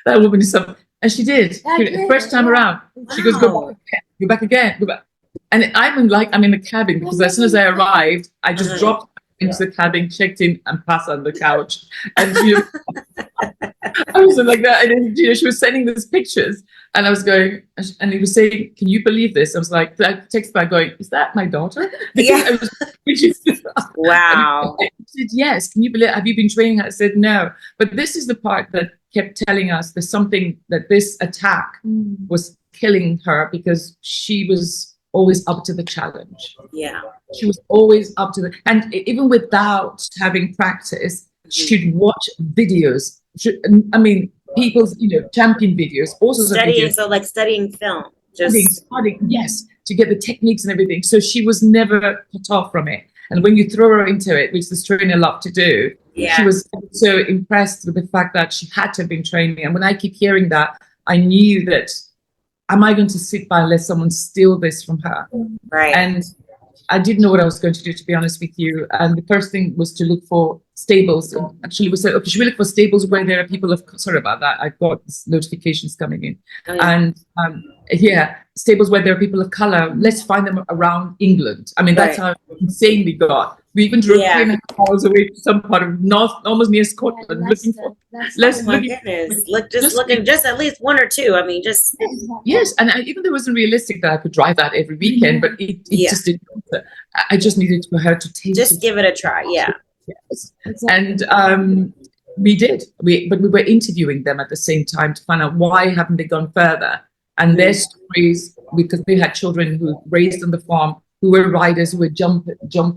Speaker 3: That woman is something. And she did. First time around. She goes, go back again. And I'm in the cabin, because as soon as I arrived, I just dropped into the cabin, checked in, and passed on the couch. And I was like that. And then she was sending these pictures, and I was going, and he was saying, "Can you believe this?" I was like, I text back going, "Is that my daughter?"
Speaker 2: Yeah. Wow.
Speaker 3: I said, "Yes." Can you believe? Have you been training her? I said, "No." But this is the part that kept telling us there's something, that this attack was killing her, because she was always up to the challenge.
Speaker 2: Yeah.
Speaker 3: She was always up to and even without having practice, she'd watch videos. People's, champion videos, also
Speaker 2: studying, so like studying film.
Speaker 3: Studying, yes, to get the techniques and everything. So she was never cut off from it. And when you throw her into it, which this trainer loved to do, she was so impressed with the fact that she had to have been training. And when I keep hearing that, I knew that, am I going to sit by and let someone steal this from her?
Speaker 2: Right.
Speaker 3: And I didn't know what I was going to do, to be honest with you. And the first thing was to look for stables. Actually, we said, okay, should we look for stables where there are people of, sorry about that, I've got notifications coming in.
Speaker 2: Oh, yeah.
Speaker 3: And stables where there are people of color, let's find them around England. That's how insane we got. We even drove 3.5 hours away to some part of north, almost near Scotland, looking for.
Speaker 2: Oh my goodness! Looking at least 1 or 2.
Speaker 3: Yes, and even though it wasn't realistic that I could drive that every weekend, but it just didn't. I just needed for her to take.
Speaker 2: Just give it a try, yeah.
Speaker 3: Yes. And we did. But we were interviewing them at the same time to find out why haven't they gone further, and their stories, because they had children who raised on the farm, who were riders, who were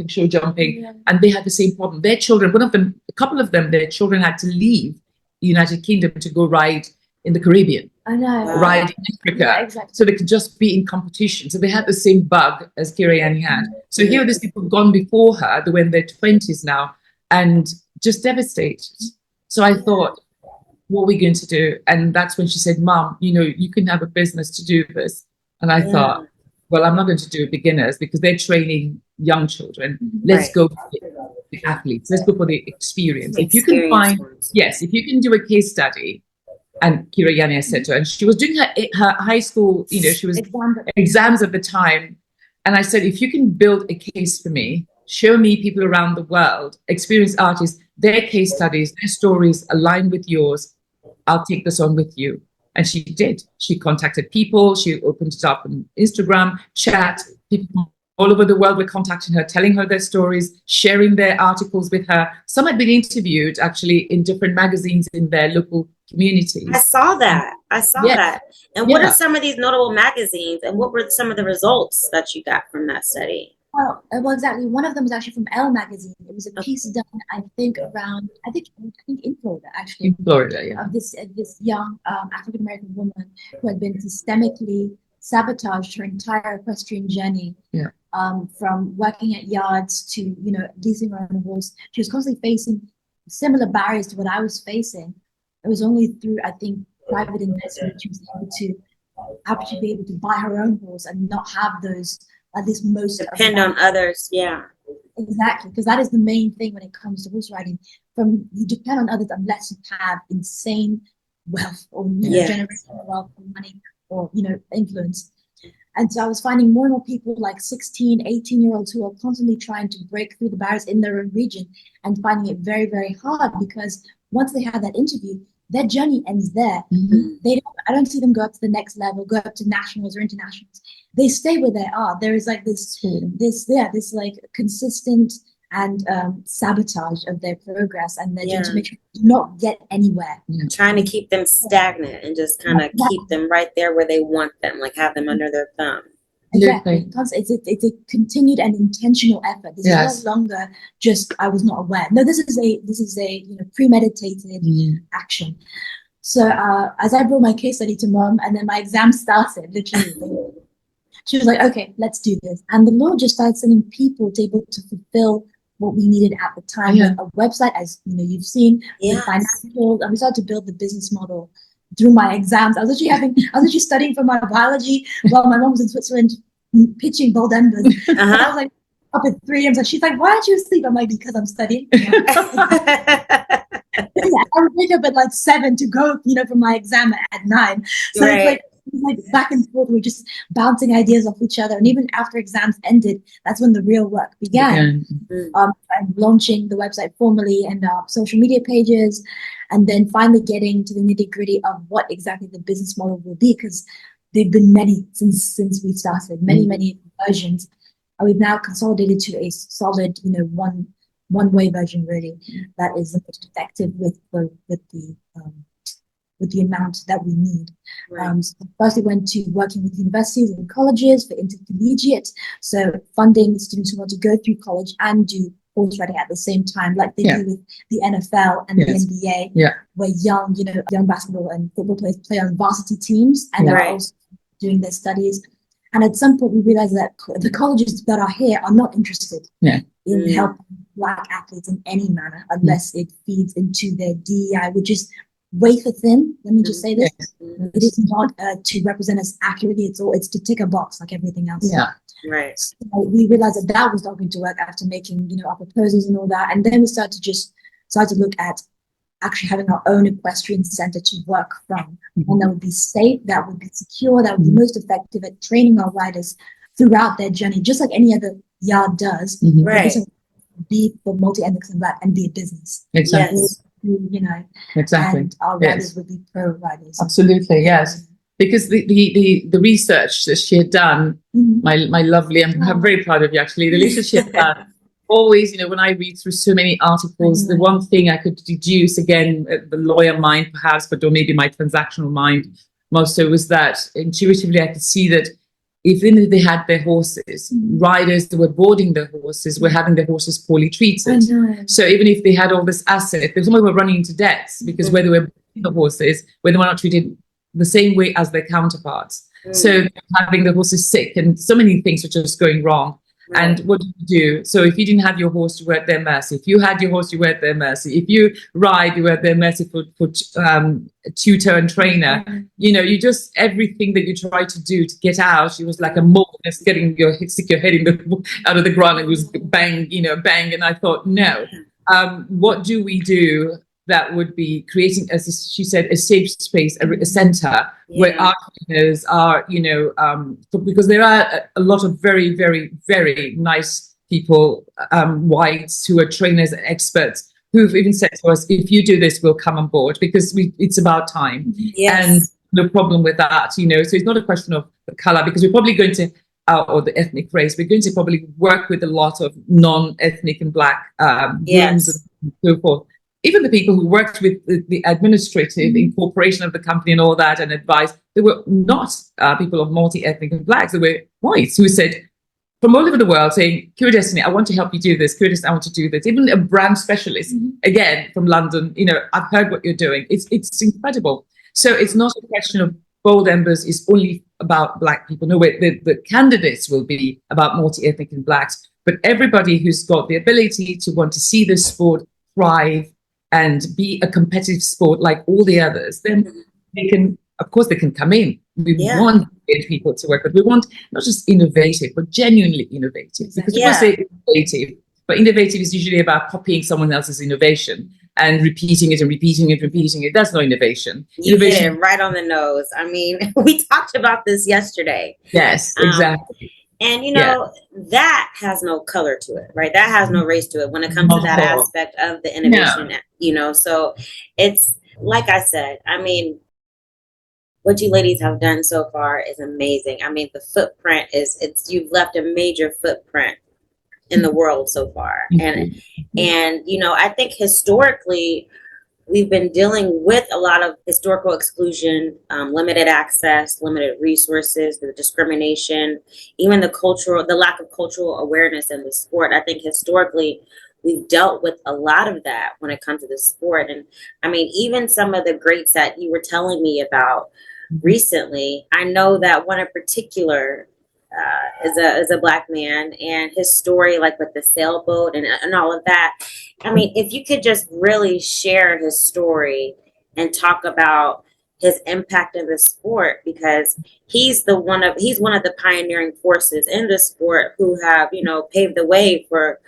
Speaker 3: show jumping, and they had the same problem. Their children, a couple of them, their children had to leave the United Kingdom to go ride in the Caribbean.
Speaker 4: I know.
Speaker 3: Ride in Africa.
Speaker 4: Yeah, exactly.
Speaker 3: So they could just be in competition. So they had the same bug as Kirayanni had. So here these people gone before her, they were in their 20s now, and just devastated. So I thought, what are we going to do? And that's when she said, Mom, you can have a business to do this. And I thought, well, I'm not going to do beginners, because they're training young children. Let's go for the athletes. Let's go for the experience. If you can if you can do a case study, and Kirayanni said to her, and she was doing her high school, she was exams at the time. And I said, if you can build a case for me, show me people around the world, experienced artists, their case studies, their stories align with yours, I'll take this on with you. And she did. She contacted people. She opened it up on Instagram, chat. People all over the world were contacting her, telling her their stories, sharing their articles with her. Some had been interviewed actually in different magazines in their local communities.
Speaker 2: I saw that. I saw
Speaker 3: Yes.
Speaker 2: that. And what are
Speaker 3: Yeah.
Speaker 2: some of these notable magazines, and what were some of the results that you got from that study?
Speaker 4: Well, exactly. One of them was actually from Elle magazine. It was a piece done, I think, in Florida, actually,
Speaker 3: In Florida, yeah.
Speaker 4: of this young African American woman who had been systemically sabotaged her entire equestrian journey.
Speaker 3: Yeah.
Speaker 4: From working at yards to, you know, leasing her own horse. She was constantly facing similar barriers to what I was facing. It was only through, I think, private investment she was able to actually be able to buy her own horse and not have those, at least most
Speaker 2: Depend on others. Yeah.
Speaker 4: Exactly, because that is the main thing when it comes to horse riding. You depend on others unless you have insane wealth or generational wealth or money or, you know, influence. And so I was finding more and more people like 16, 18-year-olds who are constantly trying to break through the barriers in their own region and finding it very, very hard, because once they have that interview, their journey ends there. I don't see them go up to the next level, go up to nationals or internationals. They stay where they are. There is like this like consistent and sabotage of their progress and their journey to make sure they do not get anywhere.
Speaker 2: Trying to keep them stagnant and just kind of keep them right there where they want them, like have them under their thumb.
Speaker 4: Exactly. It's a continued and intentional effort. This is no longer just I was not aware. No, this is a you know, premeditated action. So as I brought my case study to mom, and then my exam started, literally, she was like, "Okay, let's do this." And the Lord just started sending people to able to fulfill what we needed at the time. With a website, as you know, you've seen, with financials, and we started to build the business model through my exams. I was actually studying for my biology while my mom was in Switzerland pitching Bold Embers. I was like up at 3 a.m. So she's like, "Why aren't you asleep?" I'm like, "Because I'm studying." I would wake up at like 7 to go, you know, for my exam at 9. So it's like back and forth. We're just bouncing ideas off each other. And even after exams ended, that's when the real work began. And launching the website formally and social media pages, and then finally getting to the nitty-gritty of what exactly the business model will be, because there've been many since we started, many versions. And we've now consolidated to a solid, you know, one-way version, really, that is the most effective with the amount that we need. So first we went to working with universities and colleges for intercollegiate, so funding students who want to go through college and do horse riding at the same time, like they do with the NFL and the NBA, where young basketball and football players play on varsity teams and are also doing their studies. And at some point we realized that the colleges that are here are not interested in helping Black athletes in any manner unless it feeds into their DEI, which is wafer thin. Let me just say this. It is not to represent us accurately. It's to tick a box like everything else. So we realized that was not going to work after making, you know, our proposals and all that. And then we started to look at actually having our own equestrian center to work from. And that would be safe, that would be secure, that would be most effective at training our riders throughout their journey, just like any other yard does. Be for multi-ethnics and Black and be a business.
Speaker 3: Exactly.
Speaker 4: You know, and our riders would be pro riders.
Speaker 3: Absolutely, yes. Because the research that she had done, my lovely, I'm very proud of you actually. The research she had done, always, you know, when I read through so many articles, the one thing I could deduce, again, the lawyer mind perhaps, but or maybe my transactional mind more so, was that intuitively I could see that even if they had their horses, riders that were boarding their horses were having their horses poorly treated. So even if they had all this asset, some of them were running into debts because where they were boarding the horses, where they were not treated the same way as their counterparts. So having the horses sick and so many things were just going wrong. And what do you do? So if you didn't have your horse, you were at their mercy. If you had your horse, you were at their mercy. If you ride, you were at their mercy for tutor and trainer. You know, you just, everything that you tried to do to get out, it was like a mole just stick your head out of the ground. It was bang, you know, bang. And I thought, no, what do we do that would be creating, as she said, a safe space, a center where our trainers are, you know, because there are a lot of very, very, very nice people, whites who are trainers and experts who've even said to us, if you do this, we'll come on board because it's about time. And no problem with that, you know. So it's not a question of the color, because we're probably going to, or the ethnic race, we're going to probably work with a lot of non-ethnic and Black grooms and so forth. even the people who worked with the administrative incorporation of the company and all that and advice, they were not people of multi-ethnic and blacks. They were whites who said, from all over the world, saying, Kirayanni, I want to help you do this. Kirayanni, I want to do this. Even a brand specialist, again, from London, I've heard what you're doing. It's incredible. So it's not a question of Bold Embers is only about black people. No, the candidates will be about multi-ethnic and blacks, but everybody who's got the ability to want to see this sport thrive and be a competitive sport like all the others, then they can, of course, they can come in. We want people to work, but we want not just innovative, but genuinely innovative. Because people say innovative, but innovative is usually about copying someone else's innovation and repeating it and repeating it, repeating it. That's no innovation.
Speaker 2: You hit it right on the nose. I mean, we talked about this yesterday.
Speaker 3: Yes, exactly.
Speaker 2: And, that has no color to it, right? That has no race to it when it comes to that aspect of the innovation, So it's, like I said, I mean, what you ladies have done so far is amazing. I mean, the footprint you've left a major footprint in the world so far. And I think historically, we've been dealing with a lot of historical exclusion, limited access, limited resources, the discrimination, even the lack of cultural awareness in the sport. I think historically, we've dealt with a lot of that when it comes to the sport. And I mean, even some of the greats that you were telling me about recently, I know that one in particular is a black man, and his story, like with the sailboat and all of that. I mean, if you could just really share his story and talk about his impact in the sport, because he's one of the pioneering forces in the sport who have, paved the way for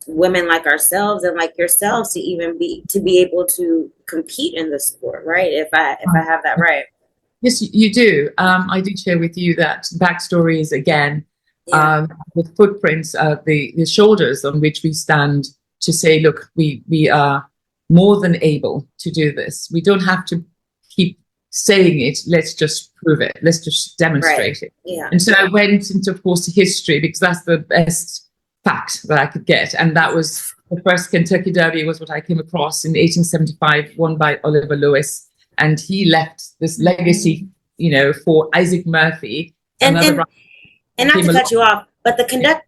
Speaker 2: women like ourselves and like yourselves to be able to compete in the sport, right? If I have that right.
Speaker 3: Yes, you do. I did share with you that backstories again, the footprints, the shoulders on which we stand to say, look, we are more than able to do this. We don't have to keep saying it. Let's just prove it. Let's just demonstrate it. Yeah. And so I went into, of course, history, because that's the best fact that I could get. And that was the first Kentucky Derby was what I came across in 1875, won by Oliver Lewis. And he left this legacy, for Isaac Murphy.
Speaker 2: And not to cut you off, but the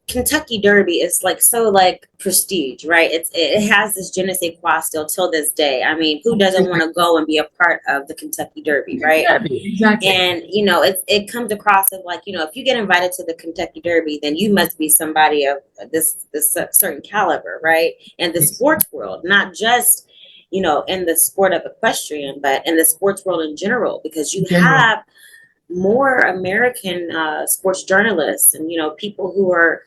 Speaker 2: Kentucky Derby is so prestige, right? It has this je ne sais quoi still till this day. I mean, who doesn't want to go and be a part of the Kentucky Derby, right?
Speaker 3: Exactly.
Speaker 2: And it comes across as if you get invited to the Kentucky Derby, then you must be somebody of this certain caliber, right? And the sports world, not just in the sport of equestrian, but in the sports world in general, because you have more American sports journalists and, people who are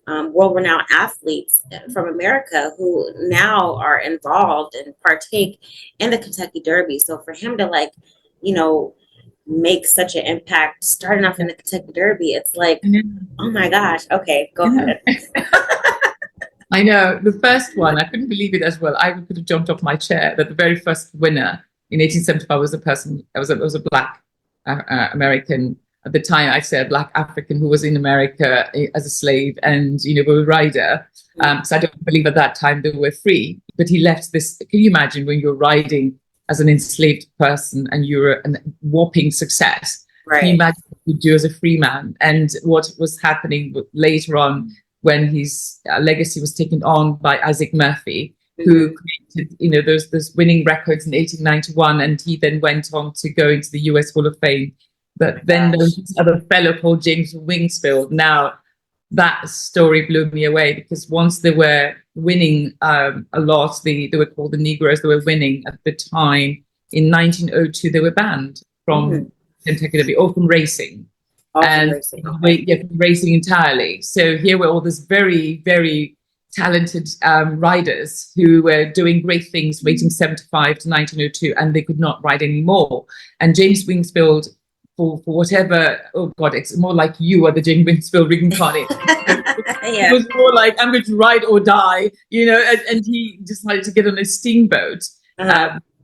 Speaker 2: world-renowned athletes from America who now are involved and partake in the Kentucky Derby. So for him to make such an impact starting off in the Kentucky Derby, it's oh my gosh. Okay, go ahead.
Speaker 3: I know the first one, I couldn't believe it as well. I could have jumped off my chair that the very first winner in 1875 was was a black American at the time. I said black African who was in America as a slave and, a rider. So I don't believe at that time they were free, but he left this. Can you imagine when you're riding as an enslaved person and you're a whopping success? Right. Can you imagine what you do as a free man? And what was happening later on, when his legacy was taken on by Isaac Murphy, who created, those winning records in 1891, and he then went on to go into the US Hall of Fame. But then there was this other fellow called James Wingsfield. Now, that story blew me away, because once they were winning a lot, they were called the Negroes, they were winning at the time. In 1902, they were banned from Kentucky Derby, or from racing. Racing entirely. So here were all these very, very talented riders who were doing great things, waiting 75 to 1902, and they could not ride anymore. And James Wingsfield, for whatever, oh God, it's more like you are the James Wingsfield reincarnate. It was more like, I'm going to ride or die, and he decided to get on a steamboat,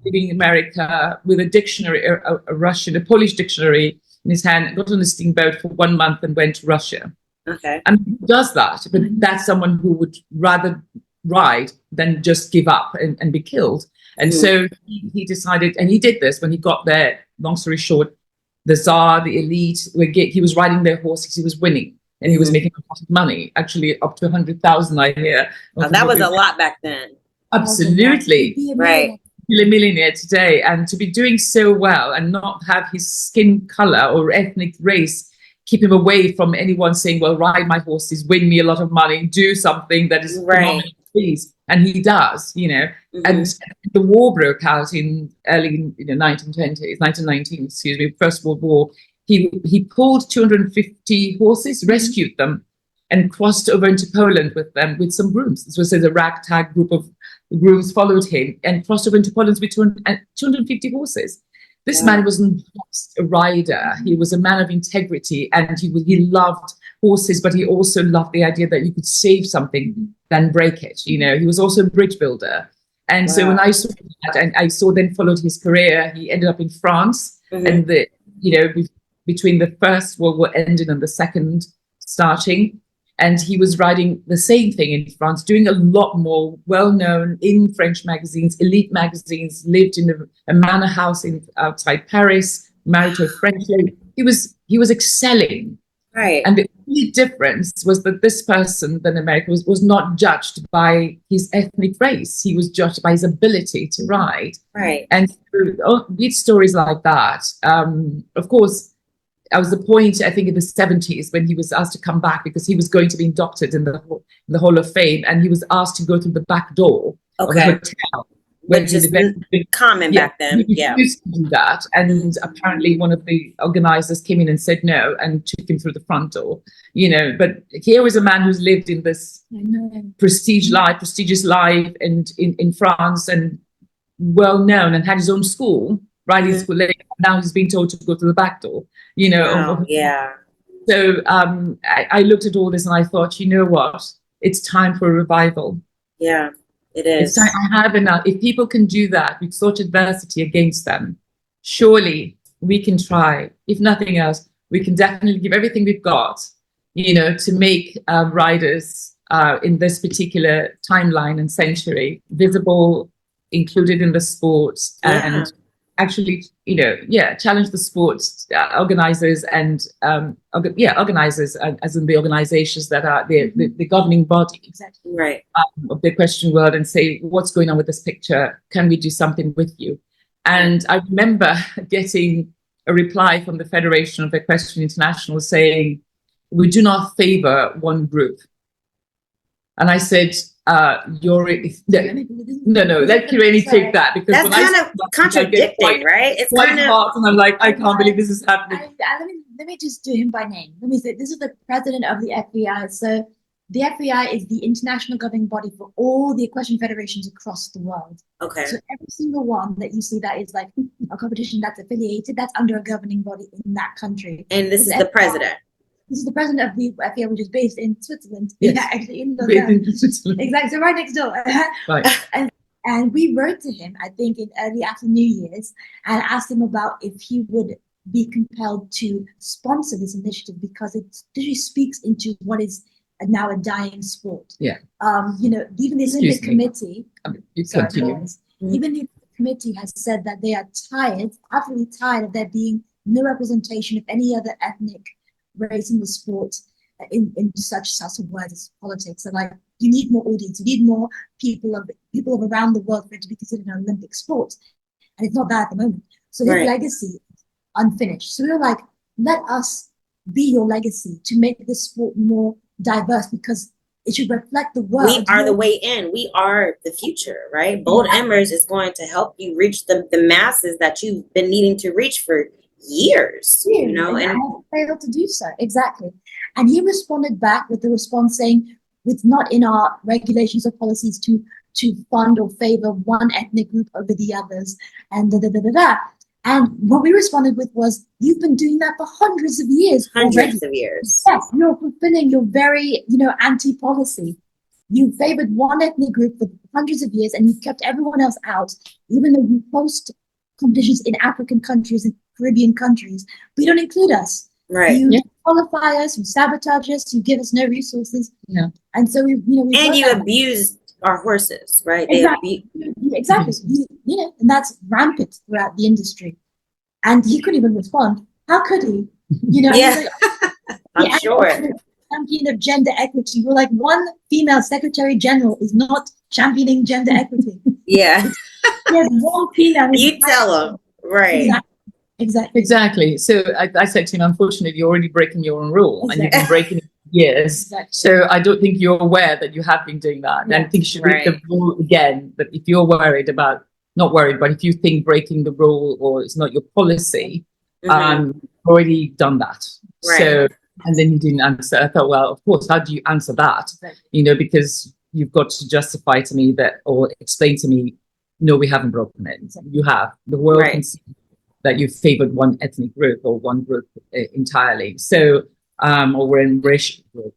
Speaker 3: leaving America with a dictionary, a Polish dictionary in his hand, got on a steamboat for 1 month and went to Russia.
Speaker 2: Okay.
Speaker 3: And who does that? But that's someone who would rather ride than just give up and be killed. And so he decided, and he did this when he got there. Long story short, the Tsar, the elite, he was riding their horses, he was winning, and he was making a lot of money, actually up to 100,000, I hear.
Speaker 2: That was a lot back then.
Speaker 3: Absolutely.
Speaker 2: Right.
Speaker 3: A millionaire today, and to be doing so well and not have his skin color or ethnic race keep him away from anyone saying, well, ride my horses, win me a lot of money, do something that is phenomenal, please. And he does, you know. And the war broke out in early 1919, excuse me, First World War. He pulled 250 horses, rescued them, and crossed over into Poland with them with some grooms. This was a ragtag group of grooms followed him and crossed over into Poland with 250 horses. This man wasn't just a rider. He was a man of integrity, and he loved horses, but he also loved the idea that you could save something than break it. You know, he was also a bridge builder. And so when I saw that, and I saw then followed his career, he ended up in France, and between the First World War ending and the Second starting, and he was riding the same thing in France, doing a lot more, well-known in French magazines, elite magazines, lived in a manor house outside Paris, married to a French lady. He was excelling.
Speaker 2: Right.
Speaker 3: And the only difference was that this person, then America, was not judged by his ethnic race. He was judged by his ability to ride.
Speaker 2: Right.
Speaker 3: And read stories like that. Of course, I was the point, I think, in the 70s when he was asked to come back because he was going to be inducted in the Hall of Fame, and he was asked to go through the back door of the hotel.
Speaker 2: Which is common back then.
Speaker 3: He used to do that, and apparently one of the organizers came in and said no and took him through the front door. You know, but here was a man who's lived in this prestigious life, and in France, and well known, and had his own school. Riding school. Now he's being told to go to the back door, you know. So I looked at all this and I thought, you know what? It's time for a revival.
Speaker 2: Yeah, it is.
Speaker 3: It's time. I have enough. If people can do that with such adversity against them, surely we can try. If nothing else, we can definitely give everything we've got, you know, to make riders in this particular timeline and century visible, included in the sports, and actually, you know, challenge the sports organizers and organizers as in the organizations that are the governing body of the equestrian world, and say, what's going on with this picture? Can we do something with you? And I remember getting a reply from the Federation of Equestrian International saying, we do not favor one group. And I said, no, let Kirayanni take that, because
Speaker 2: that's kind of contradicting, right? It's kind of
Speaker 3: hard, and I'm like, I can't believe this is happening.
Speaker 4: Let me just do him by name. Let me say, this is the president of the FEI. So the FEI is the international governing body for all the equestrian federations across the world.
Speaker 2: Okay.
Speaker 4: So every single one that you see that is like a competition that's affiliated, that's under a governing body in that country.
Speaker 2: And this is the president.
Speaker 4: This is the president of the FEI, which is based in Switzerland.
Speaker 3: Yes.
Speaker 4: Yeah, actually in Switzerland. Exactly, so right next door.
Speaker 3: Right.
Speaker 4: And we wrote to him, I think, in early after New Year's, and asked him about if he would be compelled to sponsor this initiative, because it literally speaks into what is now a dying sport.
Speaker 3: Yeah.
Speaker 4: You know, even the Olympic Committee. Even the committee has said that they are tired, absolutely tired of there being no representation of any other ethnic race in the sport in such words as politics. And like, you need more audience, you need more people of around the world for it to be considered an Olympic sport, and it's not that at the moment. So his legacy is unfinished. So we were like, let us be your legacy to make this sport more diverse, because it should reflect the world.
Speaker 2: We are the way in. We are the future, right? Bold Embers is going to help you reach the masses that you've been needing to reach for years, you know, and
Speaker 4: I failed to do so. Exactly. And he responded back with the response saying, it's not in our regulations or policies to fund or favor one ethnic group over the others, and And what we responded with was, you've been doing that for hundreds of years.
Speaker 2: Hundreds of years.
Speaker 4: Yes, you're fulfilling your very, anti-policy. You favored one ethnic group for hundreds of years, and you kept everyone else out, even though you host competitions in African countries and Caribbean countries, but you don't include us.
Speaker 2: Right.
Speaker 4: You qualify us, you sabotage us, you give us no resources.
Speaker 3: Yeah.
Speaker 4: And so we
Speaker 2: and you abused our horses, right?
Speaker 4: Exactly. Exactly. You know, and that's rampant throughout the industry. And he couldn't even respond. How could he? You know,
Speaker 2: Yeah,
Speaker 4: like,
Speaker 2: I'm sure.
Speaker 4: Champion of gender equity. We're like, one female secretary general is not championing gender equity.
Speaker 2: Yeah,
Speaker 4: There's one female.
Speaker 2: you tell them, right?
Speaker 4: Exactly.
Speaker 3: So I said to him, unfortunately, you're already breaking your own rule, and you've been breaking it for years.
Speaker 4: Exactly.
Speaker 3: So I don't think you're aware that you have been doing that. And I think you should read the rule again. That if you're worried about, not worried, but if you think breaking the rule or it's not your policy, you've already done that.
Speaker 2: Right.
Speaker 3: So, and then he didn't answer. I thought, well, of course, how do you answer that?
Speaker 4: Exactly.
Speaker 3: You know, because you've got to justify to me that, or explain to me, no, we haven't broken it. You have. The world can see that you favored one ethnic group or one group entirely. So, or we're in racial group.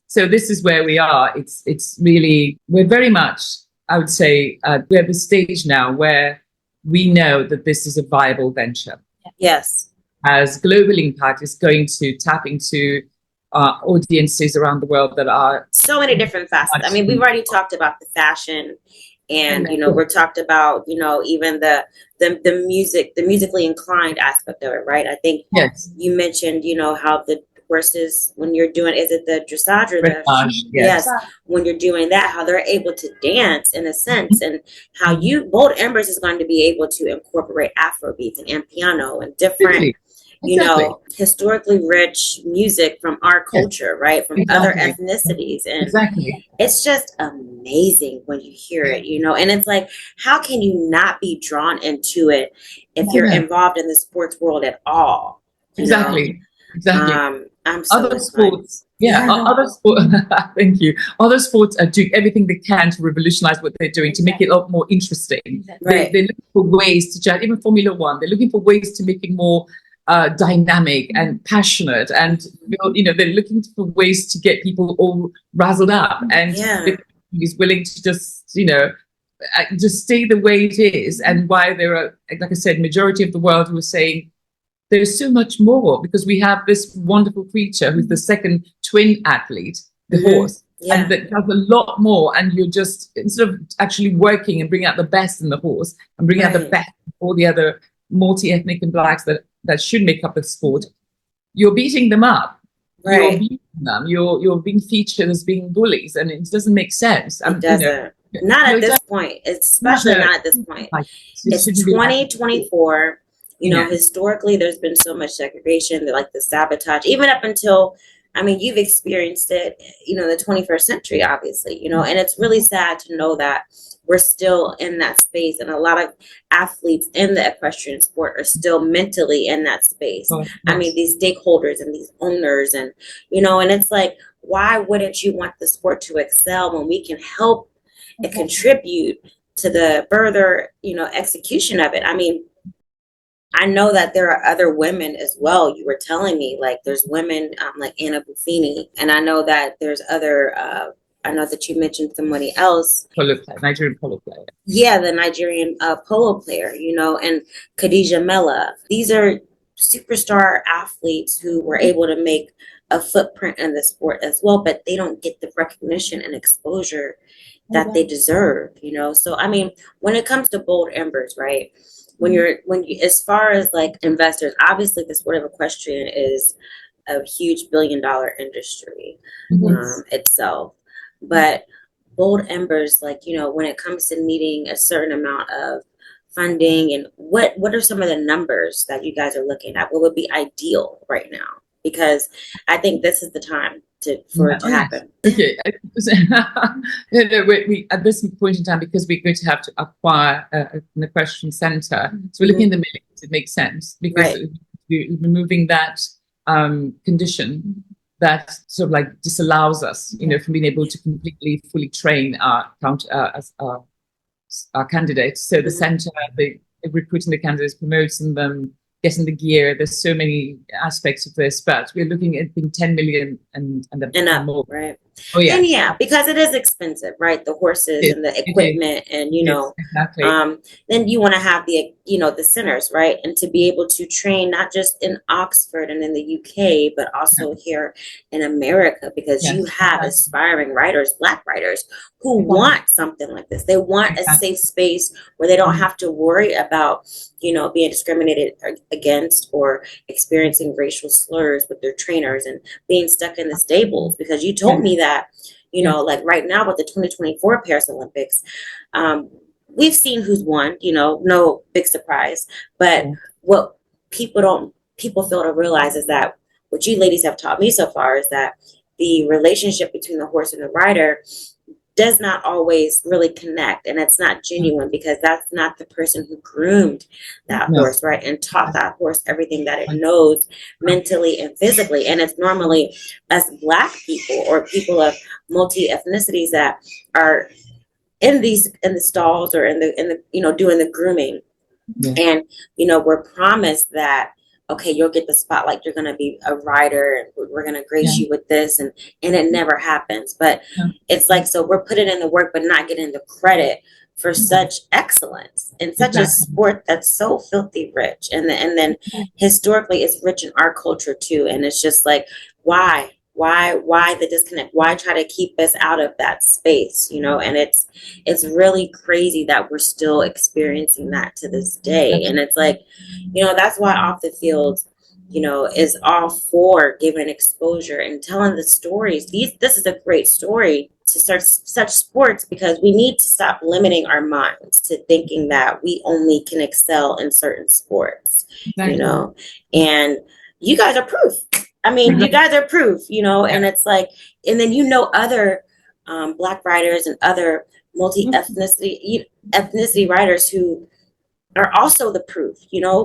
Speaker 3: So this is where we are. It's really, we're very much, I would say, we're at the stage now where we know that this is a viable venture.
Speaker 2: Yes.
Speaker 3: As global impact is going to tap into audiences around the world that are
Speaker 2: so many different facets. I mean, we've already talked about the fashion, and you know, we're talked about, you know, even the music, the musically inclined aspect of it, right? I think you mentioned, you know, how the horses, when you're doing, is it the dressage or the yes, when you're doing that, how they're able to dance in a sense, and how Bold Embers is going to be able to incorporate Afrobeats and piano and different you know, historically rich music from our culture, right? From other ethnicities. And it's just amazing when you hear it, you know, and it's like, how can you not be drawn into it if you're involved in the sports world at all?
Speaker 3: Exactly.
Speaker 2: I'm so
Speaker 3: other sports, other sports, thank you. Other sports are doing everything they can to revolutionize what they're doing, to make it a lot more interesting. They're looking for ways to, even Formula One, they're looking for ways to make it more dynamic and passionate, and you know, they're looking for ways to get people all razzled up, and is willing to just, you know, just stay the way it is. And why there are, like I said, majority of the world who are saying there's so much more, because we have this wonderful creature who's the second twin athlete, the horse, and that does a lot more. And you're just, instead of actually working and bringing out the best in the horse and bringing out the best in all the other multi-ethnic and blacks that should make up the sport, you're beating them up. You're beating them. You're being featured as being bullies, and it doesn't make sense.
Speaker 2: It doesn't. You know, not at this point. Especially not at this point. It's 2024. You know, historically, there's been so much segregation, like the sabotage, even up until, I mean, you've experienced it, you know, the 21st century, obviously, you know, and it's really sad to know that we're still in that space. And a lot of athletes in the equestrian sport are still mentally in that space. I mean, these stakeholders and these owners, and, you know, and it's like, why wouldn't you want the sport to excel when we can help and contribute to the further, you know, execution of it? I mean, I know that there are other women as well. You were telling me, like, there's women like Anna Buffini, and I know that there's other, I know that you mentioned somebody else.
Speaker 3: Nigerian polo player.
Speaker 2: Yeah, the Nigerian polo player, you know, and Khadija Mella. These are superstar athletes who were able to make a footprint in the sport as well, but they don't get the recognition and exposure that they deserve, you know? So, I mean, when it comes to Bold Embers, right? When you, as far as like investors, obviously the sport of equestrian is a huge billion-dollar industry itself. But Bold Embers, like, you know, when it comes to needing a certain amount of funding, and what are some of the numbers that you guys are looking at? What would be ideal right now? Because I think this is the time for it to happen.
Speaker 3: Okay. We at this point in time, because we're going to have to acquire an equestrian center, so we're looking at the millions. It makes sense, because we're removing that condition that sort of like disallows us, you know, from being able to completely, fully train our candidates. So the center, recruiting the candidates, promoting them, getting the gear. There's so many aspects of this, but we're looking at 10 million and more.
Speaker 2: Right.
Speaker 3: Oh yeah.
Speaker 2: And yeah, because it is expensive, right? The horses and the equipment and,
Speaker 3: exactly.
Speaker 2: then you want to have the centers, right? And to be able to train not just in Oxford and in the UK, but also here in America, because you have aspiring writers, Black writers, who want something like this. They want a safe space where they don't have to worry about, being discriminated against or experiencing racial slurs with their trainers and being stuck in the stables. Because you told me that, like right now with the 2024 Paris Olympics, we've seen who's won, no big surprise. But what people fail to realize is that what you ladies have taught me so far is that the relationship between the horse and the rider does not always really connect, and it's not genuine, because that's not the person who groomed that horse, right, and taught that horse everything that it knows mentally and physically. And it's normally us Black people or people of multi ethnicities that are in the stalls or in the doing the grooming, and we're promised that, okay, you'll get the spotlight, you're going to be a rider, and we're going to grace you with this, and it never happens. But it's like, so we're putting in the work but not getting the credit for such excellence in such a sport that's so filthy rich, and then historically it's rich in our culture too. And it's just like, why the disconnect? Why try to keep us out of that space? And it's really crazy that we're still experiencing that to this day. And it's like, that's why Off the Field, is all for giving exposure and telling the stories. This is a great story to start such sports, because we need to stop limiting our minds to thinking that we only can excel in certain sports, and you guys are proof. I mean, you guys are proof, and it's like, and then other Black writers and other ethnicity writers who are also the proof,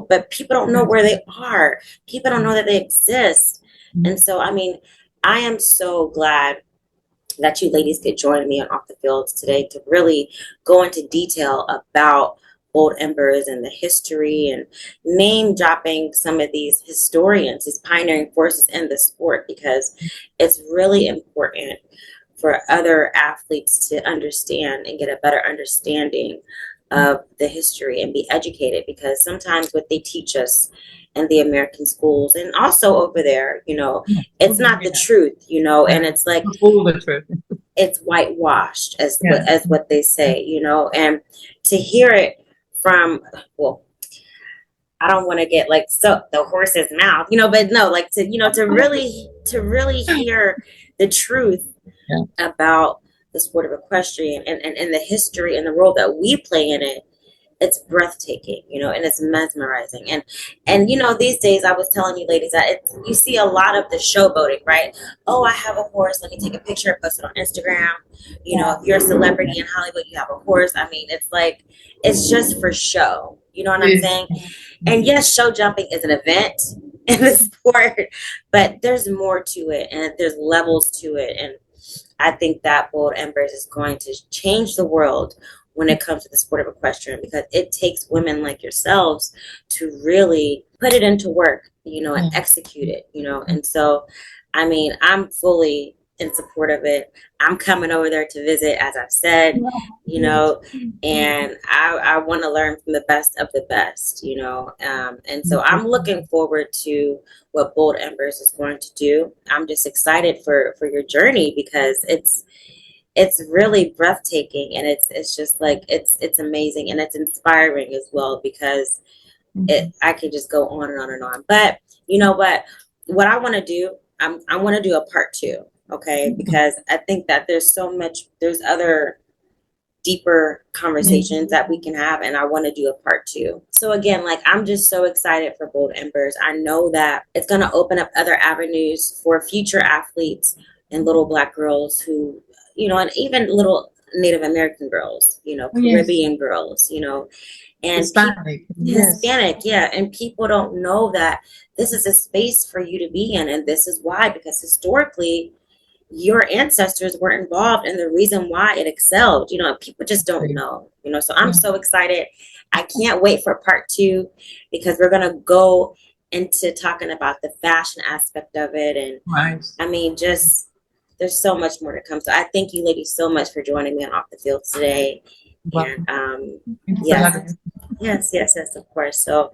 Speaker 2: but people don't know where they are. People don't know that they exist. And so, I mean, I am so glad that you ladies could join me on Off the Field today to really go into detail about Bold Embers and the history, and name dropping some of these historians, these pioneering forces in the sport, because it's really important for other athletes to understand and get a better understanding of the history and be educated, because sometimes what they teach us in the American schools and also over there, it's not the truth, and it's like
Speaker 3: all the truth.
Speaker 2: It's whitewashed as what they say, and to hear it from, well, I don't want to get like so the horse's mouth, but no, like to really hear the truth about the sport of equestrian and the history and the role that we play in it. It's breathtaking, and it's mesmerizing. And these days, I was telling you ladies that you see a lot of the showboating, right? Oh, I have a horse. Let me take a picture and post it on Instagram. If you're a celebrity in Hollywood, you have a horse. I mean, it's like, it's just for show. You know what I'm saying? And yes, show jumping is an event in the sport, but there's more to it, and there's levels to it. And I think that Bold Embers is going to change the world when it comes to the sport of equestrian, because it takes women like yourselves to really put it into work, and execute it, And so, I mean, I'm fully in support of it. I'm coming over there to visit, as I've said, and I want to learn from the best of the best, and so I'm looking forward to what Bold Embers is going to do. I'm just excited for your journey, because it's really breathtaking, and it's just like, it's amazing, and it's inspiring as well, because I could just go on and on and on. But you know what I want to do, I want to do a part 2. Okay, because I think that there's other deeper conversations that we can have, and I want to do a part 2. So again, like, I'm just so excited for Bold Embers. I know that it's going to open up other avenues for future athletes and little Black girls who, and even little Native American girls, Caribbean girls, and
Speaker 3: Hispanic,
Speaker 2: and people don't know that this is a space for you to be in, and this is why, because historically your ancestors were involved in the reason why it excelled, people just don't know, so I'm so excited. I can't wait for part 2, because we're going to go into talking about the fashion aspect of it. And I mean, just there's so much more to come. So I thank you ladies so much for joining me on Off the Field today.
Speaker 3: Welcome.
Speaker 2: And
Speaker 3: Thank you for
Speaker 2: yes,
Speaker 3: having us.
Speaker 2: yes, of course. So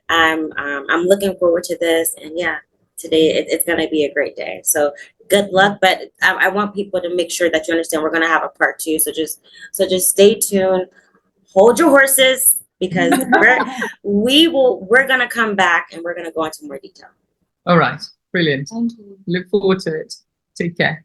Speaker 2: I'm looking forward to this, and yeah, today it's going to be a great day. So good luck, but I want people to make sure that you understand we're going to have a part 2. So just stay tuned, hold your horses, because we're going to come back and we're going to go into more detail.
Speaker 3: All right, brilliant.
Speaker 4: Thank you.
Speaker 3: Look forward to it. Take care.